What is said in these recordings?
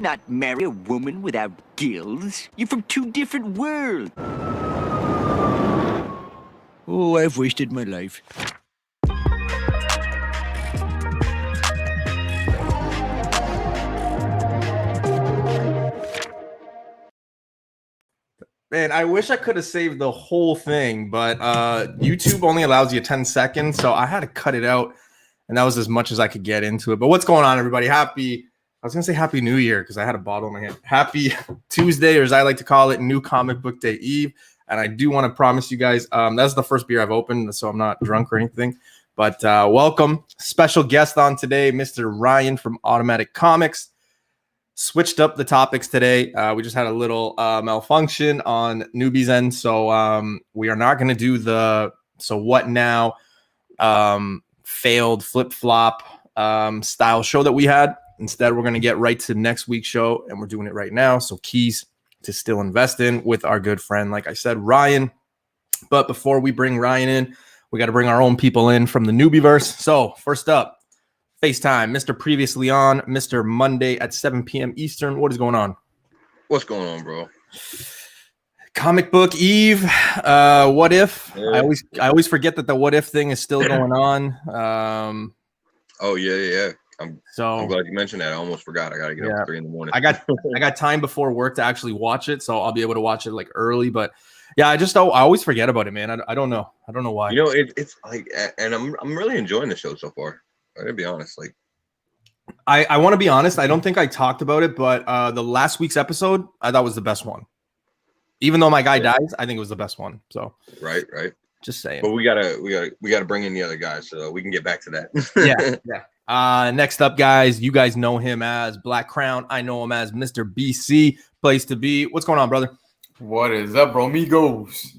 not marry a woman without gills. You're from two different worlds. Oh, I've wasted my life. Man, I wish I could have saved the whole thing, but YouTube only allows you 10 seconds, so I had to cut it out, and that was as much as I could get into it. But what's going on, everybody? I was going to say Happy New Year because I had a bottle in my hand. Happy Tuesday, or as I like to call it, New Comic Book Day Eve. And I do want to promise you guys, that's the first beer I've opened, so I'm not drunk or anything. But welcome. Special guest on today, Mr. Ryan from Automatic Comics. Switched up the topics today. We just had a little malfunction on Newbie's end, so we are not going to do the So What Now failed flip-flop style show that we had. Instead, we're going to get right to next week's show, and we're doing it right now. So keys to still invest in with our good friend, like I said, Ryan. But before we bring Ryan in, we got to bring our own people in from the Newbieverse. So first up, FaceTime, Mr. Previously On, Mr. Monday at 7 p.m. Eastern. What is going on? What's going on, bro? Comic Book Eve. What if? Yeah. I always forget that the what if thing is still going on. Oh yeah. I'm glad you mentioned that. I almost forgot. I gotta get up at 3 a.m. I got time before work to actually watch it, so I'll be able to watch it like early. But yeah, I always forget about it, man. I don't know. I don't know why. You know, it's like, and I'm really enjoying the show so far. I gotta be honest. Like, I want to be honest. I don't think I talked about it, but the last week's episode I thought was the best one. Even though my guy dies, I think it was the best one. So right. Just saying. But we gotta bring in the other guys so we can get back to that. yeah. Next up, guys, you guys know him as Black Crown. I know him as Mr. BC. Place to be. What's going on, brother? What is up, bro? Amigos?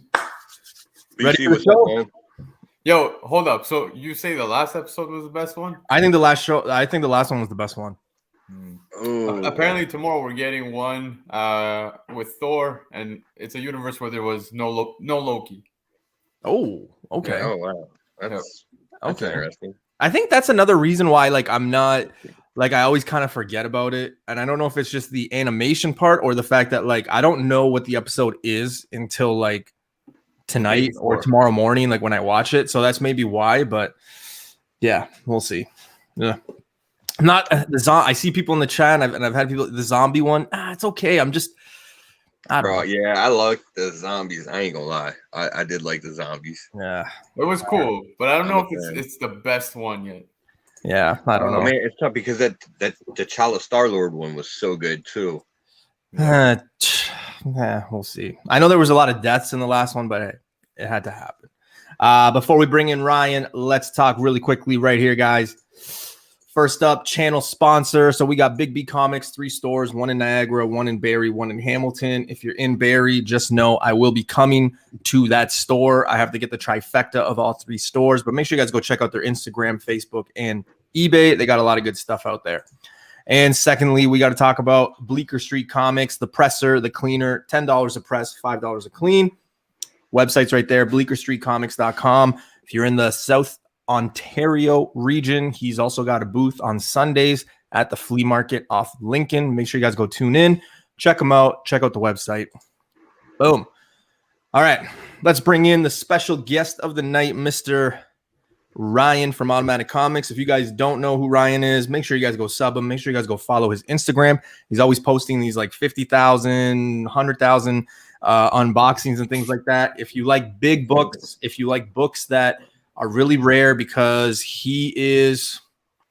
Ready for the what's show? up, man? Yo, hold up. So you say the last episode was the best one? I think the last one was the best one. Ooh. Apparently tomorrow we're getting one with Thor, and it's a universe where there was no Loki. Oh, okay. Oh wow, that's interesting. I think that's another reason why, like, I'm not, like, I always kind of forget about it, and I don't know if it's just the animation part or the fact that, like, I don't know what the episode is until like tonight or tomorrow morning, like when I watch it. So that's maybe why. But yeah, we'll see. Yeah. Not I see people in the chat, and I've had people the zombie one. It's okay. I don't know. Yeah, I like the zombies. I ain't gonna lie. I did like the zombies. Yeah, it was cool, but I don't know if it's the best one yet. Yeah, I don't know. Man, it's tough because that T'Challa Star-Lord one was so good too. Yeah, we'll see. I know there was a lot of deaths in the last one, but it had to happen. Before we bring in Ryan, let's talk really quickly right here, guys. First up, channel sponsor. So we got Big B Comics, 3 stores, 1 in Niagara, 1 in Barrie, 1 in Hamilton. If you're in Barrie, just know I will be coming to that store. I have to get the trifecta of all 3 stores, but make sure you guys go check out their Instagram, Facebook, and eBay. They got a lot of good stuff out there. And secondly, we got to talk about Bleecker Street Comics, the presser, the cleaner, $10 a press, $5 a clean. Website's right there, bleekerstreetcomics.com. If you're in the South Ontario region, he's also got a booth on Sundays at the flea market off Lincoln. Make sure you guys go tune in, check him out, check out the website. Boom. All right, let's bring in the special guest of the night, Mr. Ryan from Automatic Comics. If you guys don't know who Ryan is, make sure you guys go sub him. Make sure you guys go follow his Instagram. He's always posting these like 50,000, 100,000 unboxings and things like that. If you like big books, if you like books that are really rare, because he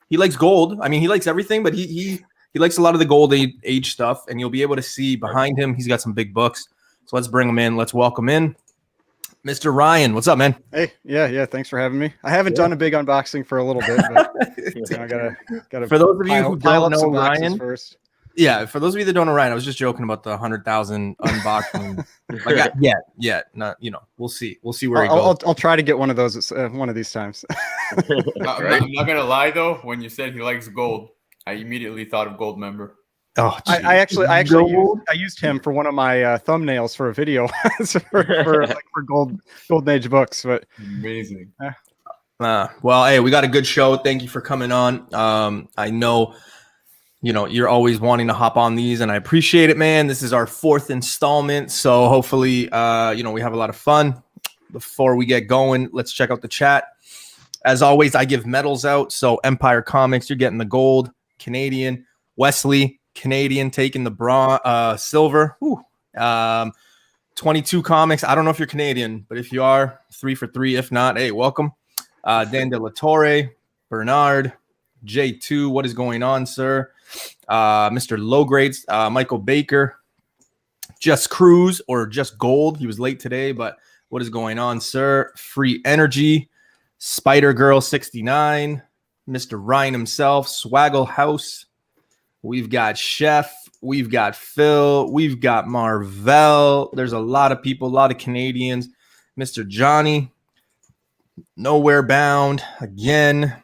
likes gold. I mean, he likes everything, but he likes a lot of the gold age stuff, and you'll be able to see behind him, he's got some big books. So let's bring him in. Let's welcome in Mr. Ryan. What's up, man? Hey, yeah. Thanks for having me. I haven't done a big unboxing for a little bit, but I gotta. For those of you who don't know Ryan, first. Yeah, for those of you that don't know Ryan, I was just joking about the 100,000 unboxing. Not, we'll see where he goes. I'll try to get one of those one of these times. I'm not gonna lie though, when you said he likes gold, I immediately thought of Gold Member. Oh, I actually used him for one of my thumbnails for a video for Golden Age books. But amazing. Well, hey, we got a good show. Thank you for coming on. I know you're always wanting to hop on these, and I appreciate it, man. This is our 4th installment, so hopefully, we have a lot of fun. Before we get going, let's check out the chat. As always, I give medals out. So Empire Comics, you're getting the gold. Canadian. Wesley, Canadian, taking the silver. 22 Comics. I don't know if you're Canadian, but if you are, 3 for 3. If not, hey, welcome. Dan De La Torre, Bernard, J2. What is going on, sir? Mr. Low Grades, Michael Baker, Just Cruz or Just Gold. He was late today, but what is going on, sir? Free Energy, Spider Girl 69, Mr. Ryan himself, Swaggle House. We've got Chef, we've got Phil, we've got Marvell. There's a lot of people, a lot of Canadians. Mr. Johnny, Nowhere Bound again.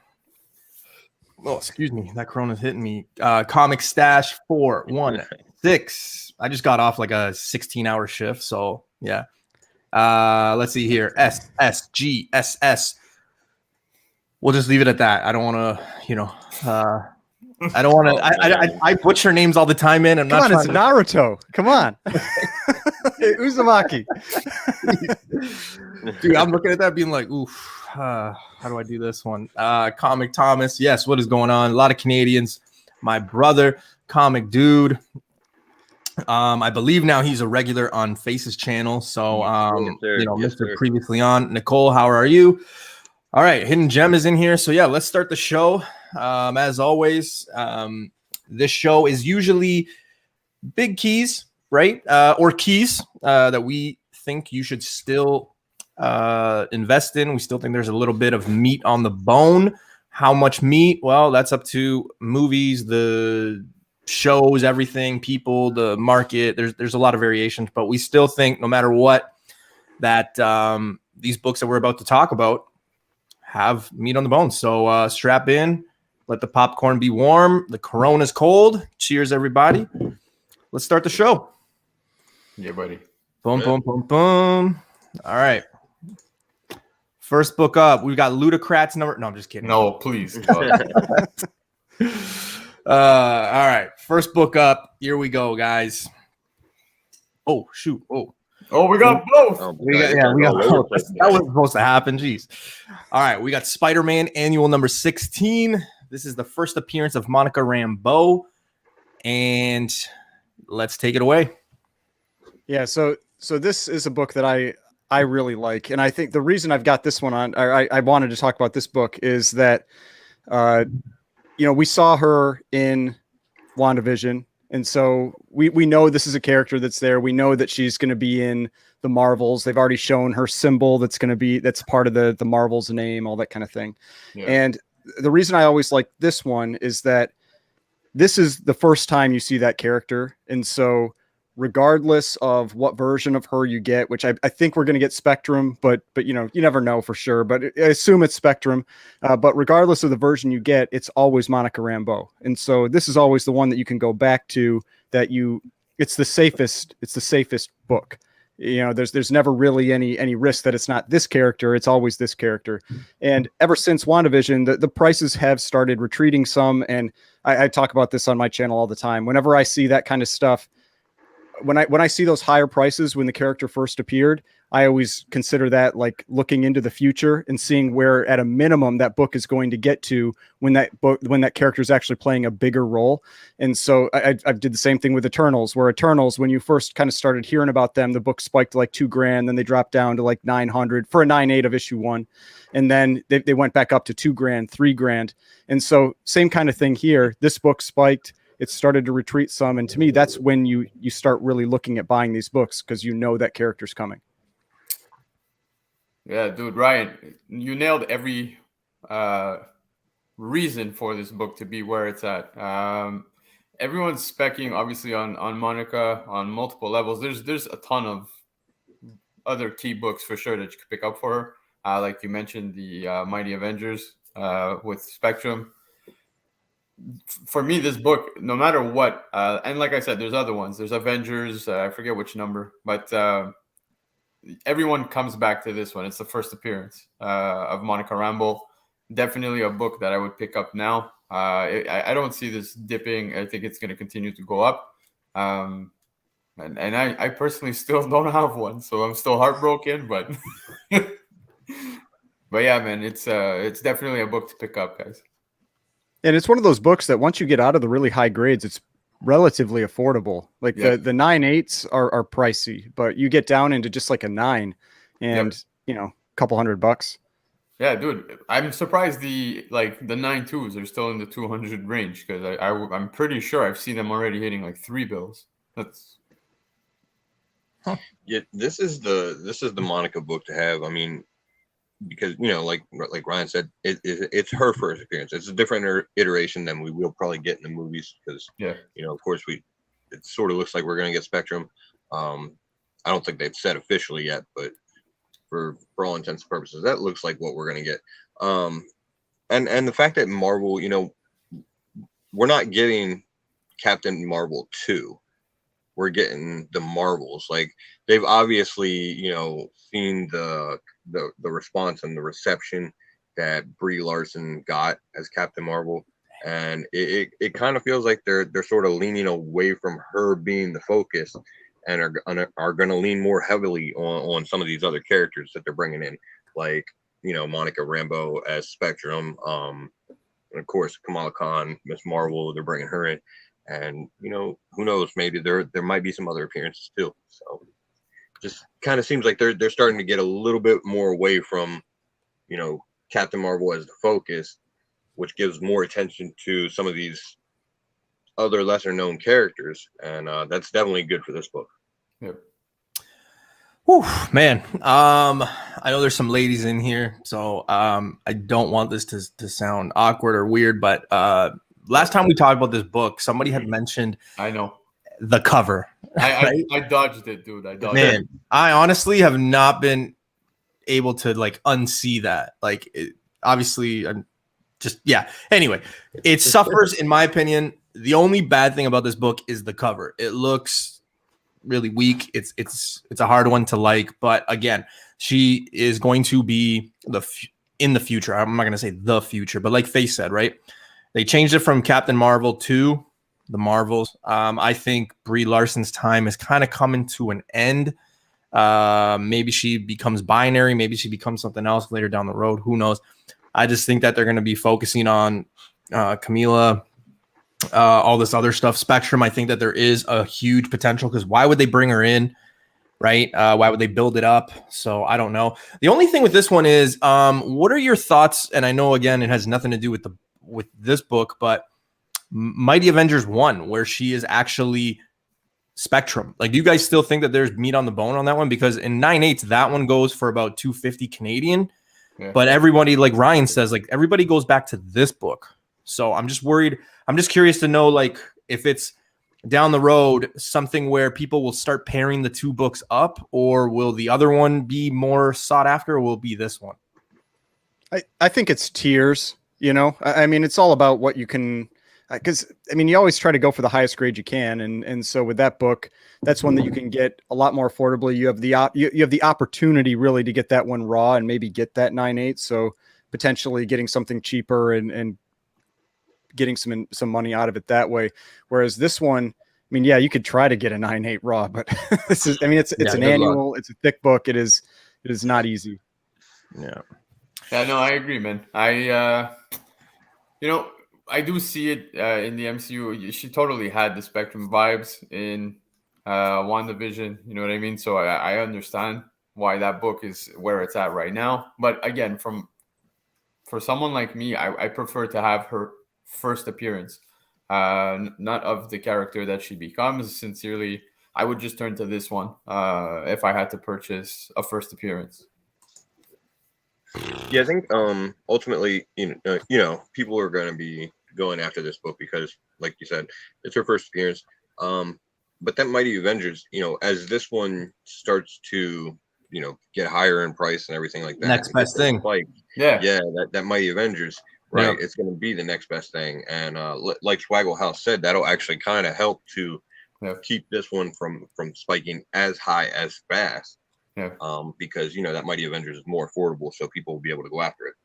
Oh, excuse me, that Corona's hitting me. Comic Stash 416. I just got off like a 16-hour shift, so yeah. Let's see here. SSGSS. We'll just leave it at that. I don't want to, I don't want to. I butcher names all the time, man. Come on, it's Naruto. Come on. Uzumaki. Dude, I'm looking at that being like, oof, how do I do this one? Comic Thomas. Yes, what is going on? A lot of Canadians. My brother, Comic Dude. I believe now he's a regular on Face's channel. So, Mr. Previously on. Nicole, how are you? All right, Hidden Gem is in here. So, yeah, let's start the show. As always, this show is usually big keys, right? Or keys that we think you should still invest in. We still think there's a little bit of meat on the bone. How much meat? Well, that's up to movies, the shows, everything, people, the market. There's a lot of variations, but we still think no matter what, that these books that we're about to talk about have meat on the bone. So strap in, let the popcorn be warm. The Corona's cold. Cheers, everybody. Let's start the show. Yeah, buddy. Boom, boom, boom, boom. All right. First book up. We've got Ludocrats number. No, I'm just kidding. No, please. All right. First book up. Here we go, guys. Oh, shoot. Oh, we got both. We got both. That was supposed to happen. Jeez. All right. We got Spider-Man Annual number 16. This is the first appearance of Monica Rambeau. And let's take it away. Yeah. So this is a book that I really like. And I think the reason I've got this one on, I wanted to talk about this book is that, we saw her in WandaVision. And so we know this is a character that's there. We know that she's going to be in the Marvels. They've already shown her symbol that's part of the Marvels name, all that kind of thing. Yeah. And the reason I always like this one is that this is the first time you see that character. And so regardless of what version of her you get, which I think we're going to get Spectrum, but you never know for sure, but I assume it's Spectrum. But regardless of the version you get, it's always Monica Rambeau. And so this is always the one that you can go back to, it's the safest book. There's never really any risk that it's not this character. It's always this character. And ever since WandaVision, the prices have started retreating some. And I talk about this on my channel all the time. Whenever I see that kind of stuff, when I see those higher prices when the character first appeared, I always consider that like looking into the future and seeing where at a minimum that book is going to get to when that character is actually playing a bigger role. And so I did the same thing with Eternals, where Eternals, when you first kind of started hearing about them, the book spiked to like $2,000, then they dropped down to like $900 for a 9.8 of issue 1. And then they went back up to $2,000, $3,000. And so same kind of thing here. This book spiked. It started to retreat some. And to me, that's when you start really looking at buying these books, because you know that character's coming. Yeah, dude, Ryan, you nailed every reason for this book to be where it's at. Everyone's specking, obviously, on Monica on multiple levels. There's a ton of other key books for sure that you could pick up for her. Like you mentioned, the Mighty Avengers with Spectrum. For me, this book, no matter what, and like I said, there's other ones. There's Avengers, I forget which number, but everyone comes back to this one. It's the first appearance of Monica Rambeau. Definitely a book that I would pick up now. I don't see this dipping. I think it's going to continue to go up. And I personally still don't have one, so I'm still heartbroken. But but yeah, man, it's definitely a book to pick up, guys. And it's one of those books that once you get out of the really high grades, it's relatively affordable. Like the 9.8s are pricey, but you get down into just like a 9 and you know, a couple $100. Yeah, dude, I'm surprised the 9.2s are still in the 200 range, because I'm pretty sure I've seen them already hitting like 3 bills. That's Yeah, this is the Monica book to have. I mean, because like Ryan said, it's her first appearance. It's a different iteration than we will probably get in the movies, because of course it sort of looks like we're gonna get Spectrum. I don't think they've said officially yet, but for all intents and purposes, that looks like what we're gonna get. And the fact that Marvel, we're not getting Captain Marvel 2. We're getting the Marvels. Like, they've obviously, seen the response and the reception that Brie Larson got as Captain Marvel, and it kind of feels like they're sort of leaning away from her being the focus, and are going to lean more heavily on some of these other characters that they're bringing in, like Monica Rambeau as Spectrum, and of course Kamala Khan, Miss Marvel. They're bringing her in. And who knows, maybe there might be some other appearances too. So just kind of seems like they're starting to get a little bit more away from Captain Marvel as the focus, which gives more attention to some of these other lesser known characters, and that's definitely good for this book. Yep. Whew, man. I know there's some ladies in here, so I don't want this to sound awkward or weird, but last time we talked about this book, somebody had mentioned the cover. I dodged it, dude. I dodged it. I honestly have not been able to unsee that. Obviously, I'm just Anyway, it suffers, in my opinion. The only bad thing about this book is the cover. It looks really weak. It's a hard one to like, but again, she is going to be in the future. I'm not going to say the future, but like Faye said, right? They changed it from Captain Marvel to the Marvels. I think Brie Larson's time is kind of coming to an end. Maybe she becomes binary. Maybe she becomes something else later down the road. Who knows? I just think that they're going to be focusing on Camila, all this other stuff. Spectrum, I think that there is a huge potential, because why would they bring her in, right? Why would they build it up? So I don't know. The only thing with this one is, what are your thoughts? And I know, again, it has nothing to do with this book, but Mighty Avengers 1, where she is actually Spectrum. Do you guys still think that there's meat on the bone on that one? Because in 9.8, that one goes for about $250 Canadian. But everybody, like Ryan says, everybody goes back to this book. So I'm just worried. I'm just curious to know, if it's down the road something where people will start pairing the two books up, or will the other one be more sought after, or will it be this one? I think it's tiers. I mean, it's all about what you can, because you always try to go for the highest grade you can, and so with that book, that's one that you can get a lot more affordably. You have the opportunity really to get that one raw and maybe get that 9.8. So potentially getting something cheaper and getting some money out of it that way. Whereas this one, you could try to get a 9.8 raw, but this is, it's an annual, it's a thick book. It is not easy. Yeah, no, I agree, man. I do see it in the MCU. She totally had the Spectrum vibes in WandaVision. You know what I mean? So I understand why that book is where it's at right now. But again, for someone like me, I prefer to have her first appearance, not of the character that she becomes. Sincerely, I would just turn to this one if I had to purchase a first appearance. Yeah, I think ultimately, people are going to be going after this book because, like you said, it's her first appearance. But that Mighty Avengers, as this one starts to, get higher in price and everything like that, next best thing. That Mighty Avengers, right? Yeah. It's going to be the next best thing, and like Swaggle House said, that'll actually kind of help to keep this one from spiking as high as fast. Yeah. Because that Mighty Avengers is more affordable, so people will be able to go after it.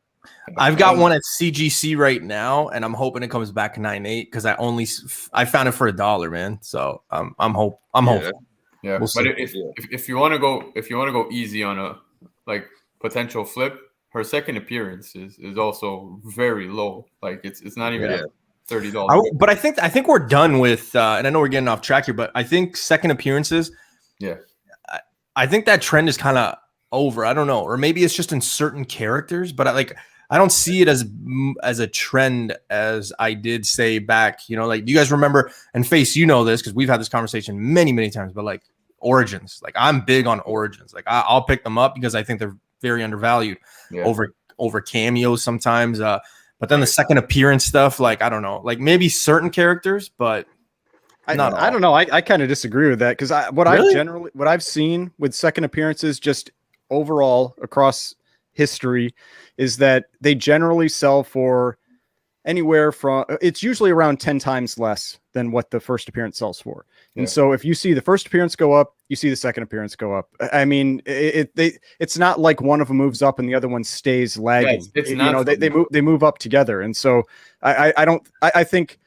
I've got one at CGC right now, and I'm hoping it comes back 9.8 because I found it for $1, man. So I'm hopeful. Yeah, We'll but see. if you want to go easy on a like potential flip, her second appearance is also very low. Like it's not even at $30. But I think we're done with, and I know we're getting off track here, but I think second appearances. Yeah, I think that trend is kind of over. I don't know, or maybe it's just in certain characters, but I don't see it as a trend as I did say back. You know, like, do you guys remember? And Face, you know this because we've had this conversation many times. But like origins, like I'm big on origins. Like I'll pick them up because I think they're very undervalued over cameos sometimes. But then the second appearance stuff, like I don't know, like maybe certain characters, but I don't know. I kind of disagree with that because what I've seen with second appearances just overall across history is that they generally sell for anywhere from, it's usually around 10 times less than what the first appearance sells for. And so if you see the first appearance go up, you see the second appearance go up. I mean, it's not like one of them moves up and the other one stays lagging. It's not, they move up together. And so I think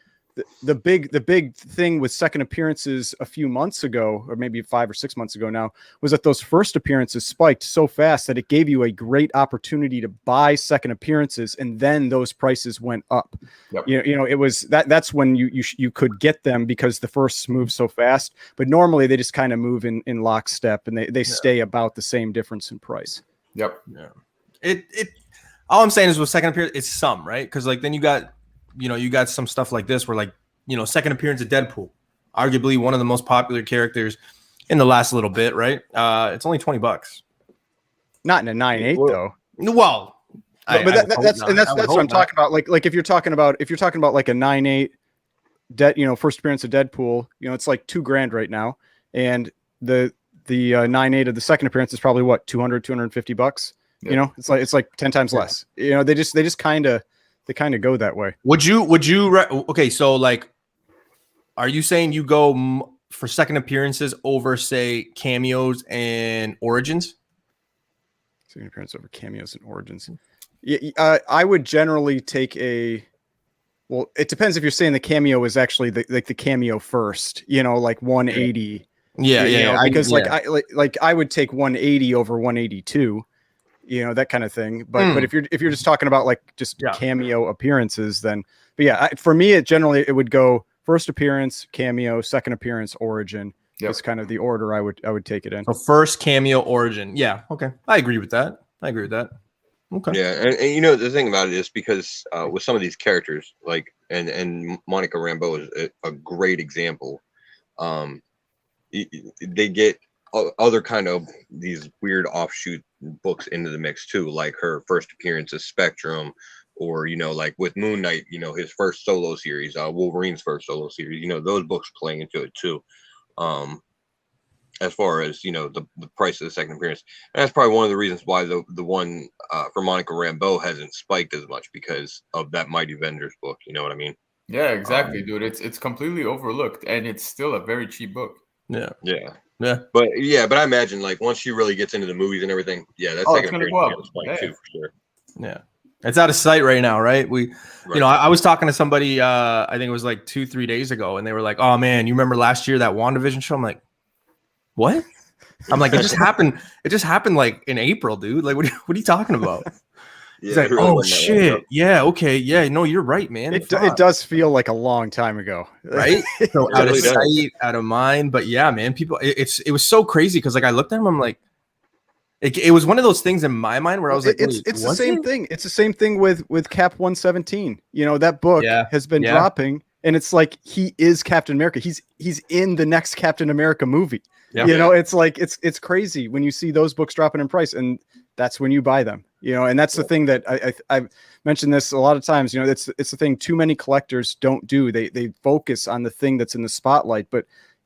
the big thing with second appearances a few months ago, or maybe 5 or 6 months ago now, was that those first appearances spiked so fast that it gave you a great opportunity to buy second appearances, and then those prices went up. Yep. You know, it was that's when you could get them because the firsts move so fast, but normally they just kind of move in lockstep, and they stay about the same difference in price. Yep. Yeah. It all I'm saying is with second appearance, it's some, right? Because like then you got some stuff like this where like, second appearance of Deadpool, arguably one of the most popular characters in the last little bit, right? It's only $20. Not in a 9.8 though. Well, that's what I'm talking about. Like if you're talking about like a 9.8 first appearance of Deadpool, it's like $2,000 right now, and the 9.8 of the second appearance is probably what, $250. Yeah. It's like 10 times less. They just kind of go that way. Would you okay, so like, are you saying you go for second appearances over, say, cameos and origins? Second appearance over cameos and origins. I would generally take it depends if you're saying the cameo is actually the cameo first, like 180. Because I would take 180 over 182. That kind of thing. But if you're just talking about like just cameo appearances, then for me it would go first appearance, cameo, second appearance, origin. Yep. Is kind of the order I would take it in. So first, cameo, origin. Yeah, okay. I agree with that. Okay. Yeah, and the thing about it is because with some of these characters, like and Monica Rambeau is a great example. They get other kind of these weird offshoot books into the mix too, like her first appearance as Spectrum, or like with Moon Knight, his first solo series, Wolverine's first solo series, those books playing into it too. As far as the price of the second appearance, and that's probably one of the reasons why the one for Monica Rambeau hasn't spiked as much, because of that Mighty Avengers book. You know what I mean? Yeah, exactly, dude. It's completely overlooked, and it's still a very cheap book. Yeah. But I imagine like once she really gets into the movies and everything, that's second appearance is going to spike too, for sure. Yeah, it's out of sight right now, right? I was talking to somebody, I think it was like 2-3 days ago, and they were like, "Oh man, you remember last year that WandaVision show?" I'm like, "What?" I'm like, "It just happened. It just happened like in April, dude. Like, what are you talking about?" He's like, "Oh shit, yeah, okay, yeah, no, you're right, man. It does feel like a long time ago, right? So out of sight, out of mind. But yeah, man, people, it was so crazy because like I looked at him, I'm like, it was one of those things in my mind where I was like, it's the same thing. It's the same thing with Cap 117. That book has been dropping, and it's like he is Captain America. He's in the next Captain America movie. Yeah. It's like it's crazy when you see those books dropping in price, and that's when you buy them. And that's the thing that I've mentioned this a lot of times. It's the thing too many collectors don't do. They focus on the thing that's in the spotlight, but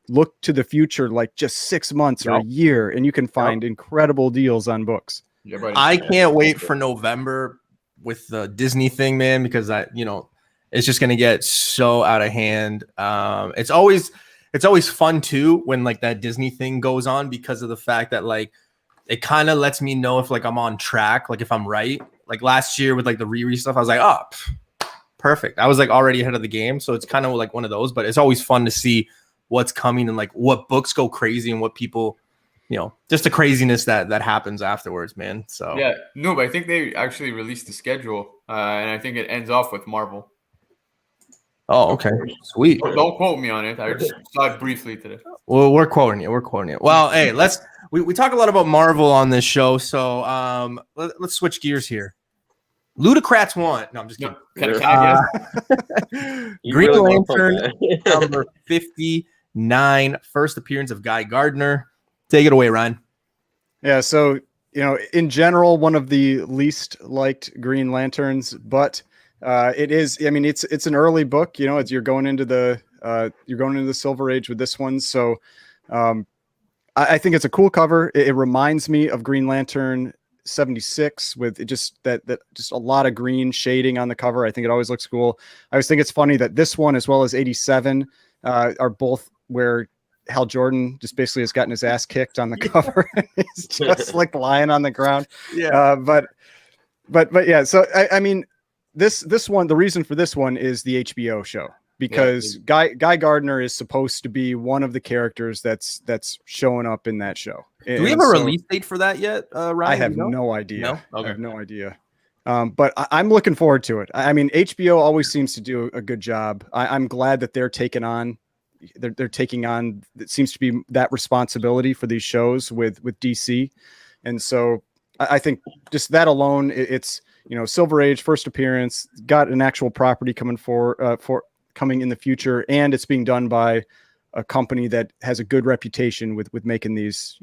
look to the future, like just 6 months or a year, and you can find incredible deals on books. Yeah, buddy. I can't wait for November with the Disney thing, man, because it's just gonna get so out of hand. It's always fun too when like that Disney thing goes on, because of the fact that like it kind of lets me know if like I'm on track, like if I'm right. Like last year with like the Riri stuff, I was like, oh, perfect. I was like already ahead of the game. So it's kind of like one of those, but it's always fun to see what's coming and like what books go crazy and what people, just the craziness that happens afterwards, man. So yeah, no, but I think they actually released the schedule, and I think it ends off with Marvel. Oh, okay. Sweet. Don't quote me on it. I just saw it briefly today. Well, we're quoting you. Well, hey, we talk a lot about Marvel on this show, so let's switch gears here. Ludocrats 1. No, I'm just kidding. Can I guess? Green Lantern number 59, first appearance of Guy Gardner. Take it away, Ryan. Yeah, so in general, one of the least liked Green Lanterns, but it is. I mean, it's an early book. You're going into the Silver Age with this one. So I think it's a cool cover. It reminds me of Green Lantern 76 with just that just a lot of green shading on the cover. I think it always looks cool. I always think it's funny that this one as well as 87 are both where Hal Jordan just basically has gotten his ass kicked on the cover. He's just like lying on the ground. Yeah. But yeah. So I mean, this one, the reason for this one is the HBO show, because Guy Gardner is supposed to be one of the characters that's showing up in that show. Do we have a release date for that yet, Ryan? I have no idea. No? Okay. I have no idea. But I'm looking forward to it. I mean, HBO always seems to do a good job. I'm glad that they're taking on. They're taking on. It seems to be that responsibility for these shows with DC, and so I think just that alone, it's Silver Age first appearance, got an actual property coming coming in the future, and it's being done by a company that has a good reputation with making these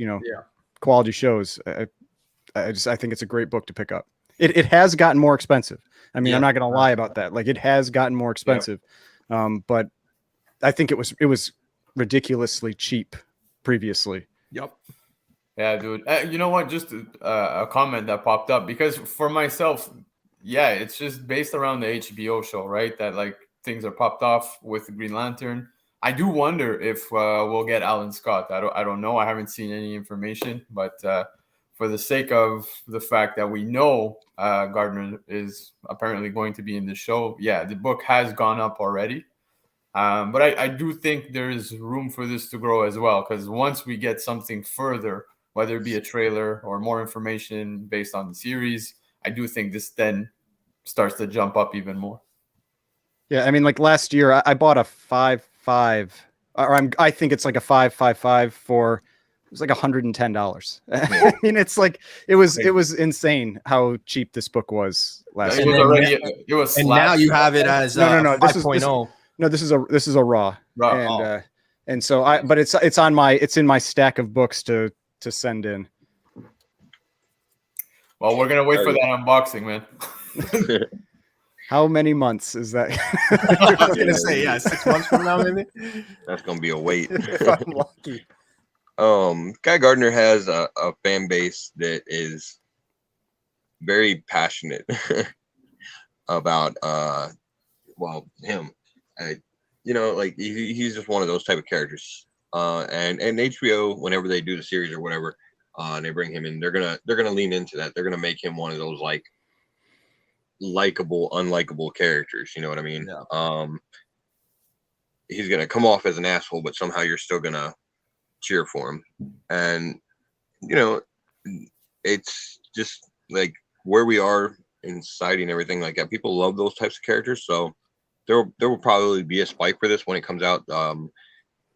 quality shows. I think it's a great book to pick up. It has gotten more expensive. I mean, I'm not going to lie about that. Like, it has gotten more expensive, but I think it was ridiculously cheap previously. Yep. Yeah, dude. You know what? Just a comment that popped up, because for myself, it's just based around the HBO show, right? That like things are popped off with Green Lantern. I do wonder if we'll get Alan Scott. I don't know. I haven't seen any information, but for the sake of the fact that we know Gardner is apparently going to be in the show, the book has gone up already. But I do think there is room for this to grow as well, because once we get something further, whether it be a trailer or more information based on the series, I do think this then starts to jump up even more. Yeah, I mean, like last year, I bought a 5.5, or I think it's like a 5.55 for, it was like $110. I mean, it's like it was insane how cheap this book was last year. It was, and now you have it as no. 5.0. No, this is a raw. And so but it's in my stack of books to send in. Well, we're gonna wait for that unboxing, man. How many months is that? I was gonna say 6 months from now, maybe. That's gonna be a wait. If I'm lucky. Guy Gardner has a fan base that is very passionate about him. Like he's just one of those type of characters. And HBO, whenever they do the series or whatever, and they bring him in, they're gonna lean into that. They're gonna make him one of those like likable, unlikable characters. You know what I mean? Yeah. He's gonna come off as an asshole, but somehow you're still gonna cheer for him. And it's just like where we are in society and everything like that. People love those types of characters, so there will probably be a spike for this when it comes out.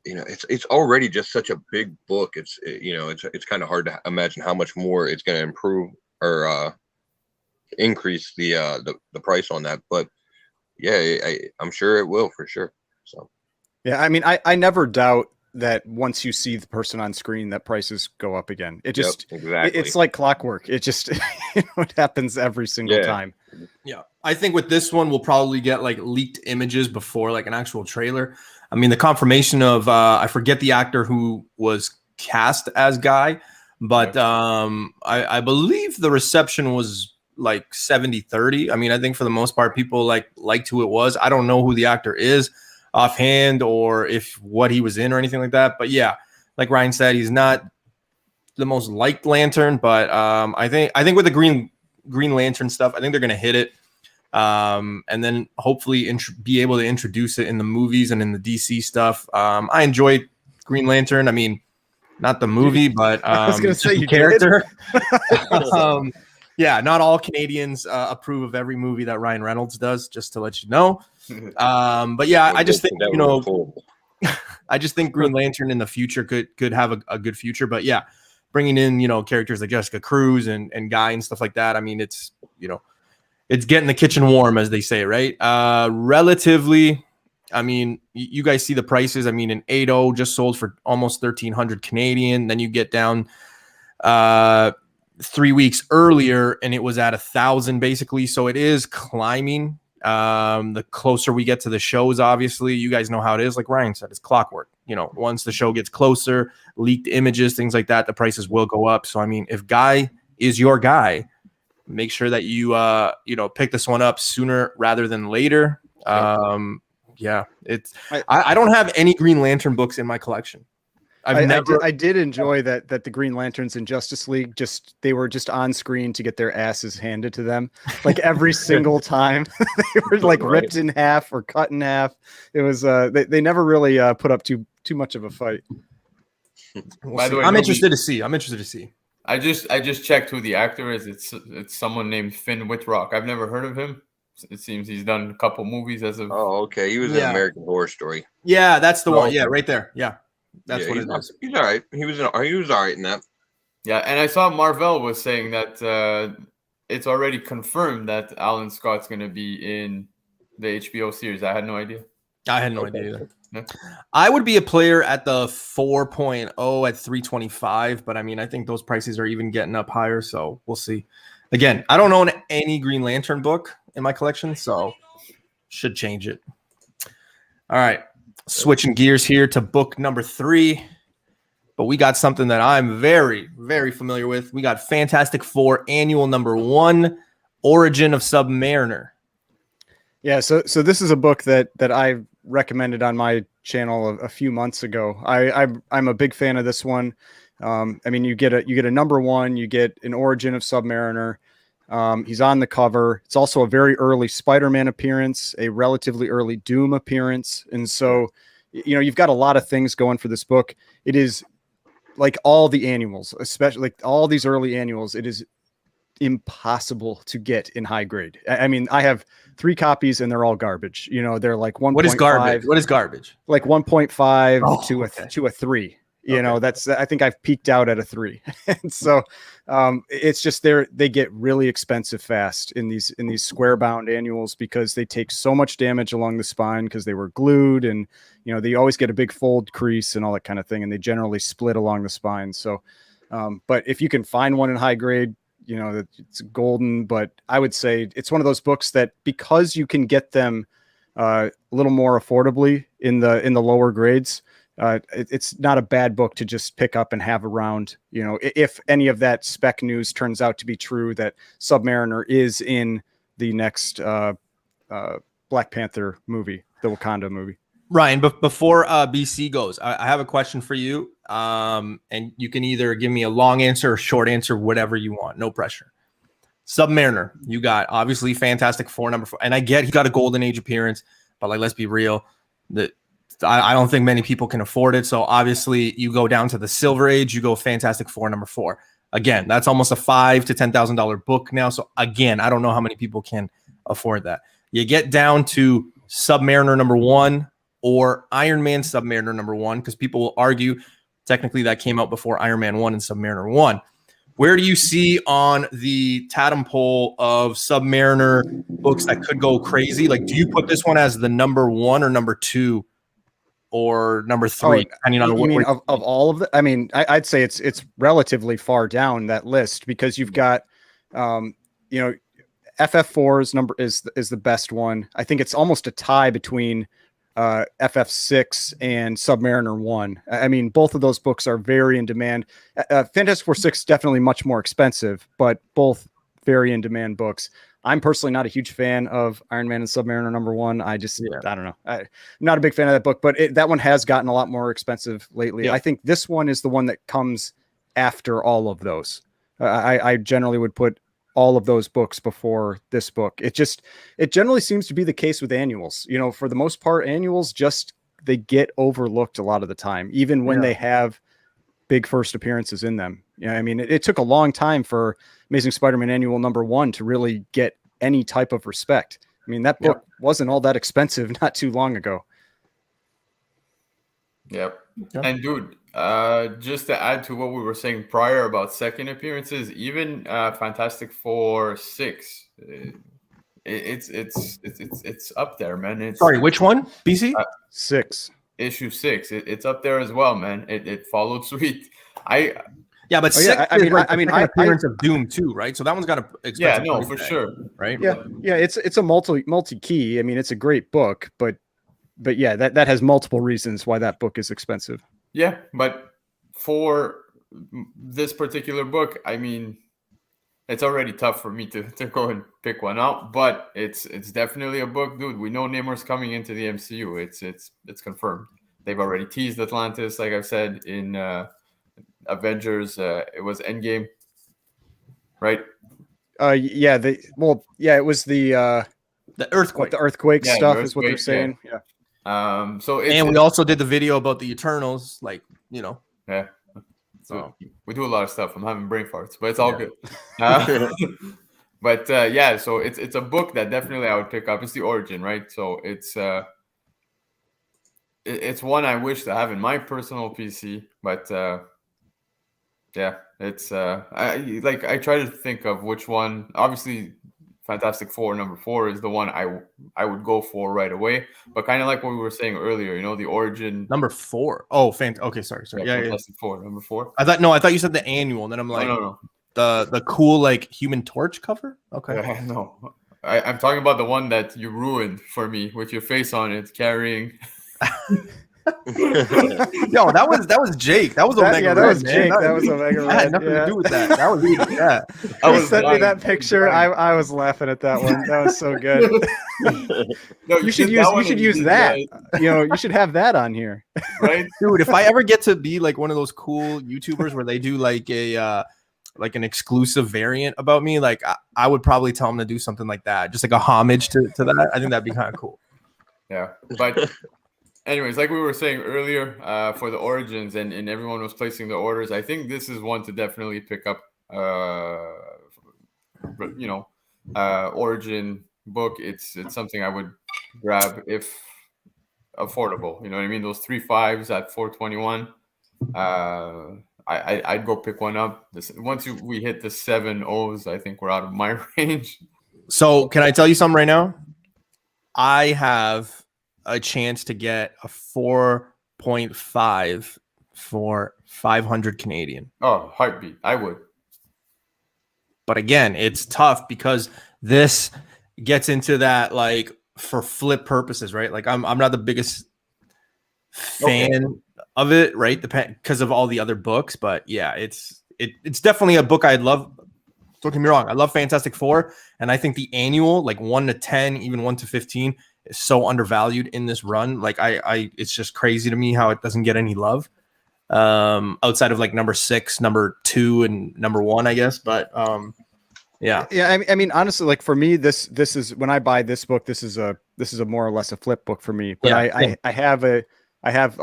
It's already just such a big book. It's kind of hard to imagine how much more it's going to improve or increase the price on that. But I'm sure it will for sure. So yeah, I mean, I never doubt that once you see the person on screen, that prices go up again. It just exactly. It's like clockwork. It just it happens every single time. Yeah, I think with this one, we'll probably get like leaked images before like an actual trailer. I mean, the confirmation of I forget the actor who was cast as Guy, but I believe the reception was like 70-30. I mean, I think for the most part, people liked who it was. I don't know who the actor is offhand or if what he was in or anything like that. But yeah, like Ryan said, he's not the most liked Lantern, but I think with the Green Lantern stuff, I think they're gonna hit it, and then hopefully be able to introduce it in the movies and in the DC stuff. I enjoyed Green Lantern. I mean, not the movie, but I was gonna say the you character. Yeah, not all Canadians approve of every movie that Ryan Reynolds does, just to let you know. But yeah, I just think, you know, I just think Green Lantern in the future could have a good future. But yeah, bringing in, you know, characters like Jessica Cruz and Guy and stuff like that. I mean, it's, you know, it's getting the kitchen warm, as they say, right? Relatively, I mean, you guys see the prices. I mean, an 8.0 just sold for almost 1,300 Canadian. Then you get down 3 weeks earlier and it was at 1,000 basically. So it is climbing. The closer we get to the shows, obviously, you guys know how it is. Like Ryan said, it's clockwork. You know, once the show gets closer, leaked images, things like that, the prices will go up. So I mean, if Guy is your guy, make sure that you you know, pick this one up sooner rather than later. Yeah, it's I don't have any Green Lantern books in my collection. I did enjoy that the Green Lanterns in Justice League they were just on screen to get their asses handed to them, like every single time. They were like ripped in half or cut in half. It was they never really put up too much of a fight. By the way, I'm interested to see. I just checked who the actor is. It's someone named Finn Wittrock. I've never heard of him. It seems he's done a couple movies as of. Oh, okay. He was in American Horror Story. Yeah, that's the one. Yeah, right there. Yeah, that's what it is. He's all right. He was all right in that. Yeah, and I saw Marvel was saying that it's already confirmed that Alan Scott's going to be in the HBO series. I had no idea. I had no idea either. Yeah. I would be a player at the 4.0 at 325, but I mean, I think those prices are even getting up higher, so we'll see. Again, I don't own any Green Lantern book in my collection, so should change it. All right, switching gears here to book number 3, but we got something that I'm very, very familiar with. We got Fantastic Four Annual number 1, Origin of Submariner. Yeah, so this is a book that I recommended on my channel a few months ago. I'm a big fan of this one. I mean, you get a number 1, you get an Origin of Submariner. He's on the cover. It's also a very early Spider-Man appearance, a relatively early Doom appearance. And so, you know, you've got a lot of things going for this book. It is like all the annuals, especially like all these early annuals, it is impossible to get in high grade. I mean, I have 3 copies and they're all garbage. You know, they're like 1. What is garbage? What is garbage? Like 1.5 to a 3. You know, I think I've peaked out at a 3. And so it's just they get really expensive fast in these square bound annuals because they take so much damage along the spine because they were glued, and you know, they always get a big fold crease and all that kind of thing, and they generally split along the spine. So but if you can find one in high grade, you know, it's golden. But I would say it's one of those books that, because you can get them a little more affordably in the lower grades, it's not a bad book to just pick up and have around. You know, if any of that spec news turns out to be true, that Submariner is in the next Black Panther movie, the Wakanda movie. Ryan, before BC goes, I have a question for you. And you can either give me a long answer or short answer, whatever you want. No pressure. Submariner, you got obviously Fantastic Four number 4. And I get he got a Golden Age appearance, but like, let's be real. I don't think many people can afford it. So obviously you go down to the Silver Age, you go Fantastic Four number 4. Again, that's almost a $5,000 to $10,000 book now. So again, I don't know how many people can afford that. You get down to Submariner number 1 or Iron Man Submariner number 1, because people will argue technically that came out before Iron Man 1 and Submariner 1. Where do you see on the Tatum poll of Submariner books that could go crazy? Like, do you put this one as the number 1 or number 2 or number 3? Depending on what of all of them? I mean, I'd say it's relatively far down that list, because you've got, you know, FF4 is the best one. I think it's almost a tie between FF6 and Submariner 1. I mean, both of those books are very in demand. Fantastic Four 6 definitely much more expensive, but both very in demand books. I'm personally not a huge fan of Iron Man and Submariner number 1. I don't know. I'm not a big fan of that book, but that one has gotten a lot more expensive lately. Yeah. I think this one is the one that comes after all of those. I generally would put all of those books before this book. It generally seems to be the case with annuals. You know, for the most part, annuals they get overlooked a lot of the time, even when they have big first appearances in them. Yeah, I mean, it took a long time for Amazing Spider-Man Annual #1 to really get any type of respect. I mean, that book wasn't all that expensive not too long ago. Yep. And dude, just to add to what we were saying prior about second appearances, even Fantastic Four 6, it's up there, man. Sorry, which one? BC? 6. Issue 6. It's up there as well, man. It followed suit. Yeah, but I mean, appearance of Doom too, right? So that one's got a expensive. Yeah, no, for sure, right? Yeah, it's a multi key. I mean, it's a great book, but yeah, that has multiple reasons why that book is expensive. Yeah, but for this particular book, I mean, it's already tough for me to go and pick one out, but it's definitely a book, dude. We know Namor's coming into the MCU. It's confirmed. They've already teased Atlantis, like I've said in Avengers. It was Endgame, right? It was the earthquake. The earthquake stuff is what they're saying. Yeah. So we also did the video about the Eternals, like, you know. Yeah. So we do a lot of stuff. I'm having brain farts, but it's all good. But so it's a book that definitely I would pick up. It's the origin, right? So it's one I wish to have in my personal PC, but it's I try to think of which one. Obviously, Fantastic Four #4 is the one I would go for right away. But kind of like what we were saying earlier, you know, the origin. #4. Oh, okay, sorry. Yeah, Fantastic Four #4. I thought you said the annual, and then I'm like, no. The cool like Human Torch cover. Okay, no, I'm talking about the one that you ruined for me with your face on it, carrying. No, that was Jake. That was Omega Red. That was Jake. That was Omega Red. That had nothing to do with that. That was I was sent me that picture. I was laughing at that one. That was so good. No, you should use that. You know, you should have that on here, right, dude? If I ever get to be like one of those cool YouTubers where they do like a like an exclusive variant about me, like I would probably tell them to do something like that, just like a homage to that. I think that'd be kind of cool. Yeah, but. Anyways, like we were saying earlier, for the origins and everyone was placing the orders, I think this is one to definitely pick up. Origin book. It's something I would grab if affordable. You know what I mean? Those 3 5s at $4.21. I'd go pick one up. Once we hit the 7 O's, I think we're out of my range. So can I tell you something right now? I have a chance to get a 4.5 for 500 Canadian. Oh, heartbeat. I would. But again, it's tough because this gets into that, like, for flip purposes, right? Like I'm not the biggest fan of it, right? Because of all the other books, but yeah, it's definitely a book I'd love. Don't get me wrong, I love Fantastic Four, and I think the annual, like 1 to 10, even 1 to 15, is so undervalued in this run. Like it's just crazy to me how it doesn't get any love. Outside of like number 6, number 2, and number 1, I guess. But yeah. I mean, honestly, like for me, this is when I buy this book, this is a more or less a flip book for me. But yeah, I have a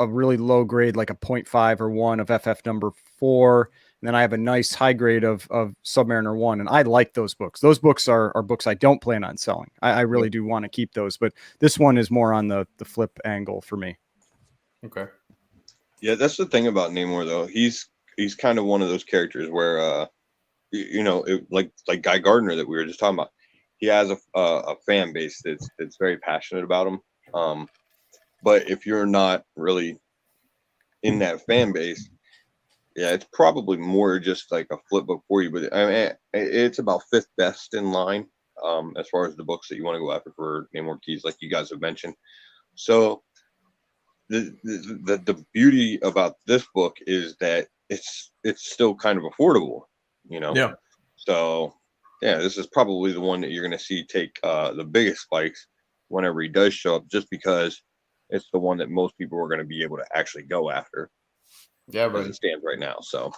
really low grade, like a 0.5 or 1 of FF #4. And then I have a nice high grade of Submariner 1. And I like those books. Those books are books I don't plan on selling. I really do want to keep those. But this one is more on the flip angle for me. Okay. Yeah, that's the thing about Namor, though. He's kind of one of those characters where, like Guy Gardner that we were just talking about. He has a fan base that's very passionate about him. But if you're not really in that fan base, yeah, it's probably more just like a flip book for you. But I mean, it's about 5th best in line as far as the books that you want to go after for Namor Keys, like you guys have mentioned. So the beauty about this book is that it's still kind of affordable, you know. Yeah. So yeah, this is probably the one that you're going to see take the biggest spikes whenever he does show up, just because it's the one that most people are going to be able to actually go after. Yeah, but it stands right now. So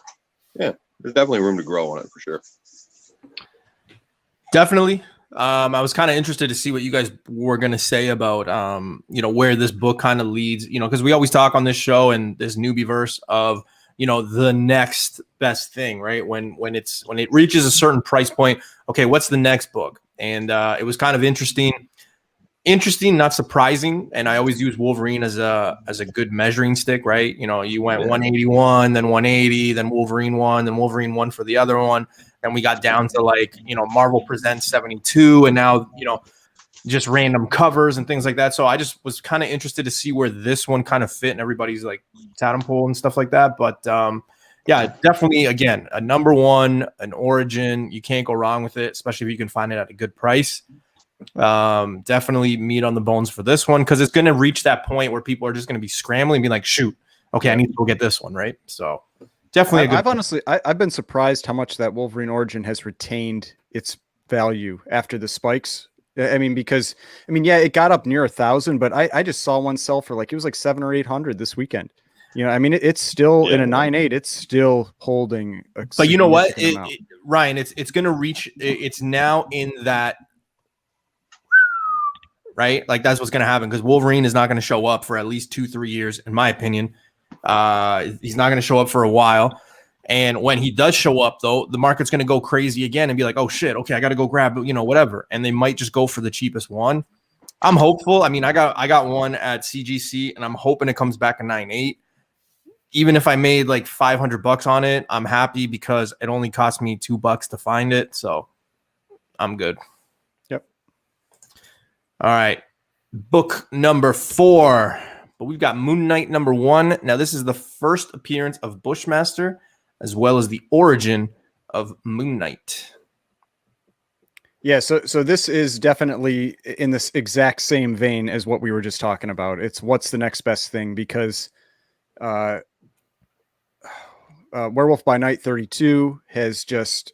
Yeah, there's definitely room to grow on it for sure. Definitely. I was kind of interested to see what you guys were going to say about, where this book kind of leads, because we always talk on this show and this newbie verse of, the next best thing, right? When it reaches a certain price point, okay, what's the next book? And it was kind of interesting, not surprising. And I always use Wolverine as a good measuring stick, right? You went 181, then 180, then Wolverine 1, then Wolverine 1 for the other one. And we got down to Marvel Presents 72, and now, just random covers and things like that. So I just was kind of interested to see where this one kind of fit in everybody's totem pole and stuff like that. But yeah, definitely, again, a number one, an origin. You can't go wrong with it, especially if you can find it at a good price. Definitely meat on the bones for this one, because it's going to reach that point where people are just going to be scrambling and be like, shoot, okay, I need to go get this one, right? So definitely I've been surprised how much that Wolverine origin has retained its value after the spikes. I mean, because it got up near 1,000, but I just saw one sell for it was like 700 or 800 this weekend. It's still in a 9.8. It's still holding. But you know what, Ryan, it's going to reach. It's now in that. Right, that's what's going to happen, because Wolverine is not going to show up for at least 2-3 years, in my opinion. He's not going to show up for a while. And when he does show up, though, the market's going to go crazy again and be like, oh, shit, okay, I got to go grab, whatever. And they might just go for the cheapest one. I'm hopeful. I got one at CGC, and I'm hoping it comes back a 9.8. Even if I made $500 on it, I'm happy, because it only cost me $2 to find it. So I'm good. Yep. All right. Book number 4. But we've got Moon Knight number 1. Now, this is the first appearance of Bushmaster, as well as the origin of Moon Knight. Yeah, so this is definitely in this exact same vein as what we were just talking about. It's what's the next best thing, because Werewolf by Night 32 has just,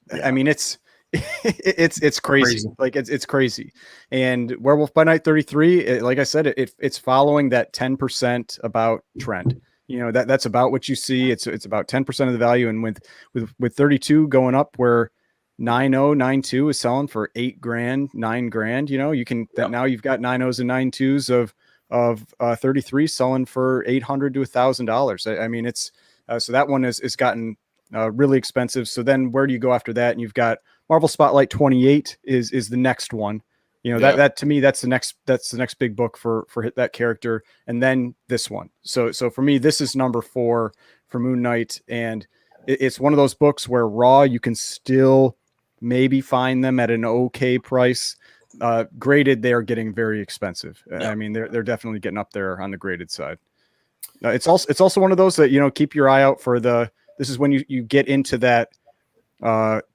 it's crazy. It's crazy. And Werewolf by Night 33, like I said, it's following that 10% about trend. That's about what you see. It's about 10% of the value. And with 32 going up, where 9092 is selling for $8,000, $9,000, you can now you've got 90s and 92s of 33 selling for $800 to $1,000. It's so that one is gotten really expensive. So then where do you go after that? And you've got Marvel Spotlight 28 is the next one. That to me, that's the next big book for that character. And then this one. So for me, this is number 4 for Moon Knight. And it's one of those books where raw, you can still maybe find them at an okay price. Graded, they are getting very expensive. They're definitely getting up there on the graded side. It's also one of those that, keep your eye out for this is when you get into that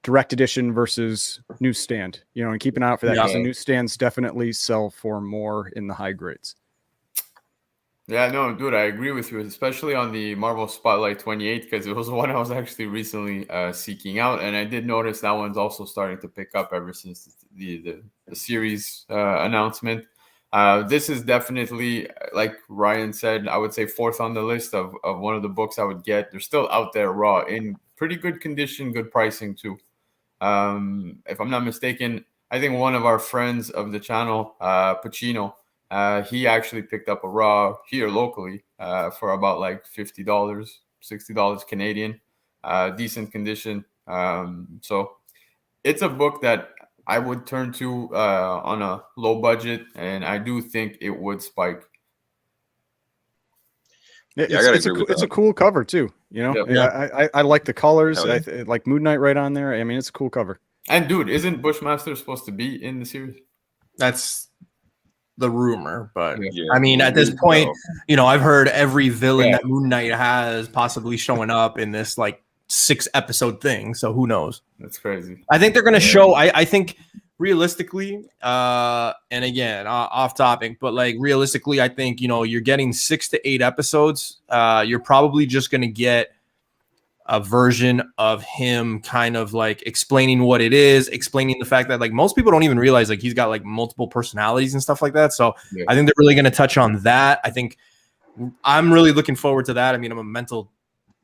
direct edition versus newsstand, and keep an eye out for that, because the newsstands definitely sell for more in the high grades. Yeah, no, dude, I agree with you, especially on the Marvel Spotlight 28, because it was one I was actually recently seeking out, and I did notice that one's also starting to pick up ever since the series announcement. This is definitely, like Ryan said, I would say 4th on the list of one of the books I would get. They're still out there raw in pretty good condition, good pricing too. If I'm not mistaken, I think one of our friends of the channel, Pacino, he actually picked up a raw here locally for about $50, $60 Canadian, decent condition. So it's a book that I would turn to on a low budget, and I do think it would spike. It's a cool cover too. I like the colors. I like Moon Knight right on there. It's a cool cover. And dude, isn't Bushmaster supposed to be in the series? That's the rumor, but at this point, I've heard every villain that Moon Knight has possibly showing up in this 6-episode thing. So who knows? That's crazy. I think they're going to show. I think realistically, and again, off topic, but realistically, I think you're getting 6 to 8 episodes. You're probably just going to get a version of him kind of explaining what it is, explaining the fact that most people don't even realize he's got multiple personalities and stuff like that. So I think they're really going to touch on that. I think I'm really looking forward to that. I'm a mental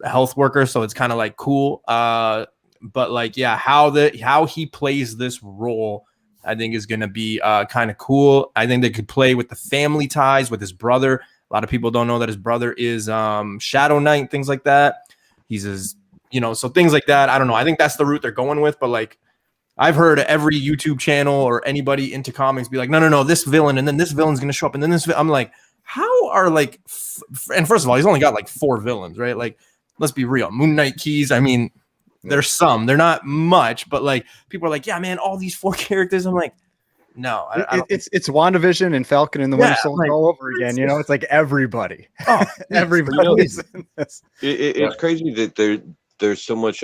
health worker, so it's kind of like cool. But like, yeah, how he plays this role, I think is going to be kind of cool. I think they could play with the family ties with his brother. A lot of people don't know that his brother is Shadow Knight, things like that. He's his, so things like that. I don't know. I think that's the route they're going with. But like, I've heard every YouTube channel or anybody into comics be like, no, this villain, and then this villain's going to show up, and then this. I'm like, how are like, and first of all, he's only got like 4 villains, right? Like, let's be real. Moon Knight keys. I mean, there's some. They're not much, but like people are like, yeah, man, all these 4 characters. I'm like, no, it's WandaVision and Falcon and the Winter Soldier all over again. It's like everybody. Oh, everybody's in this. It's crazy that there's so much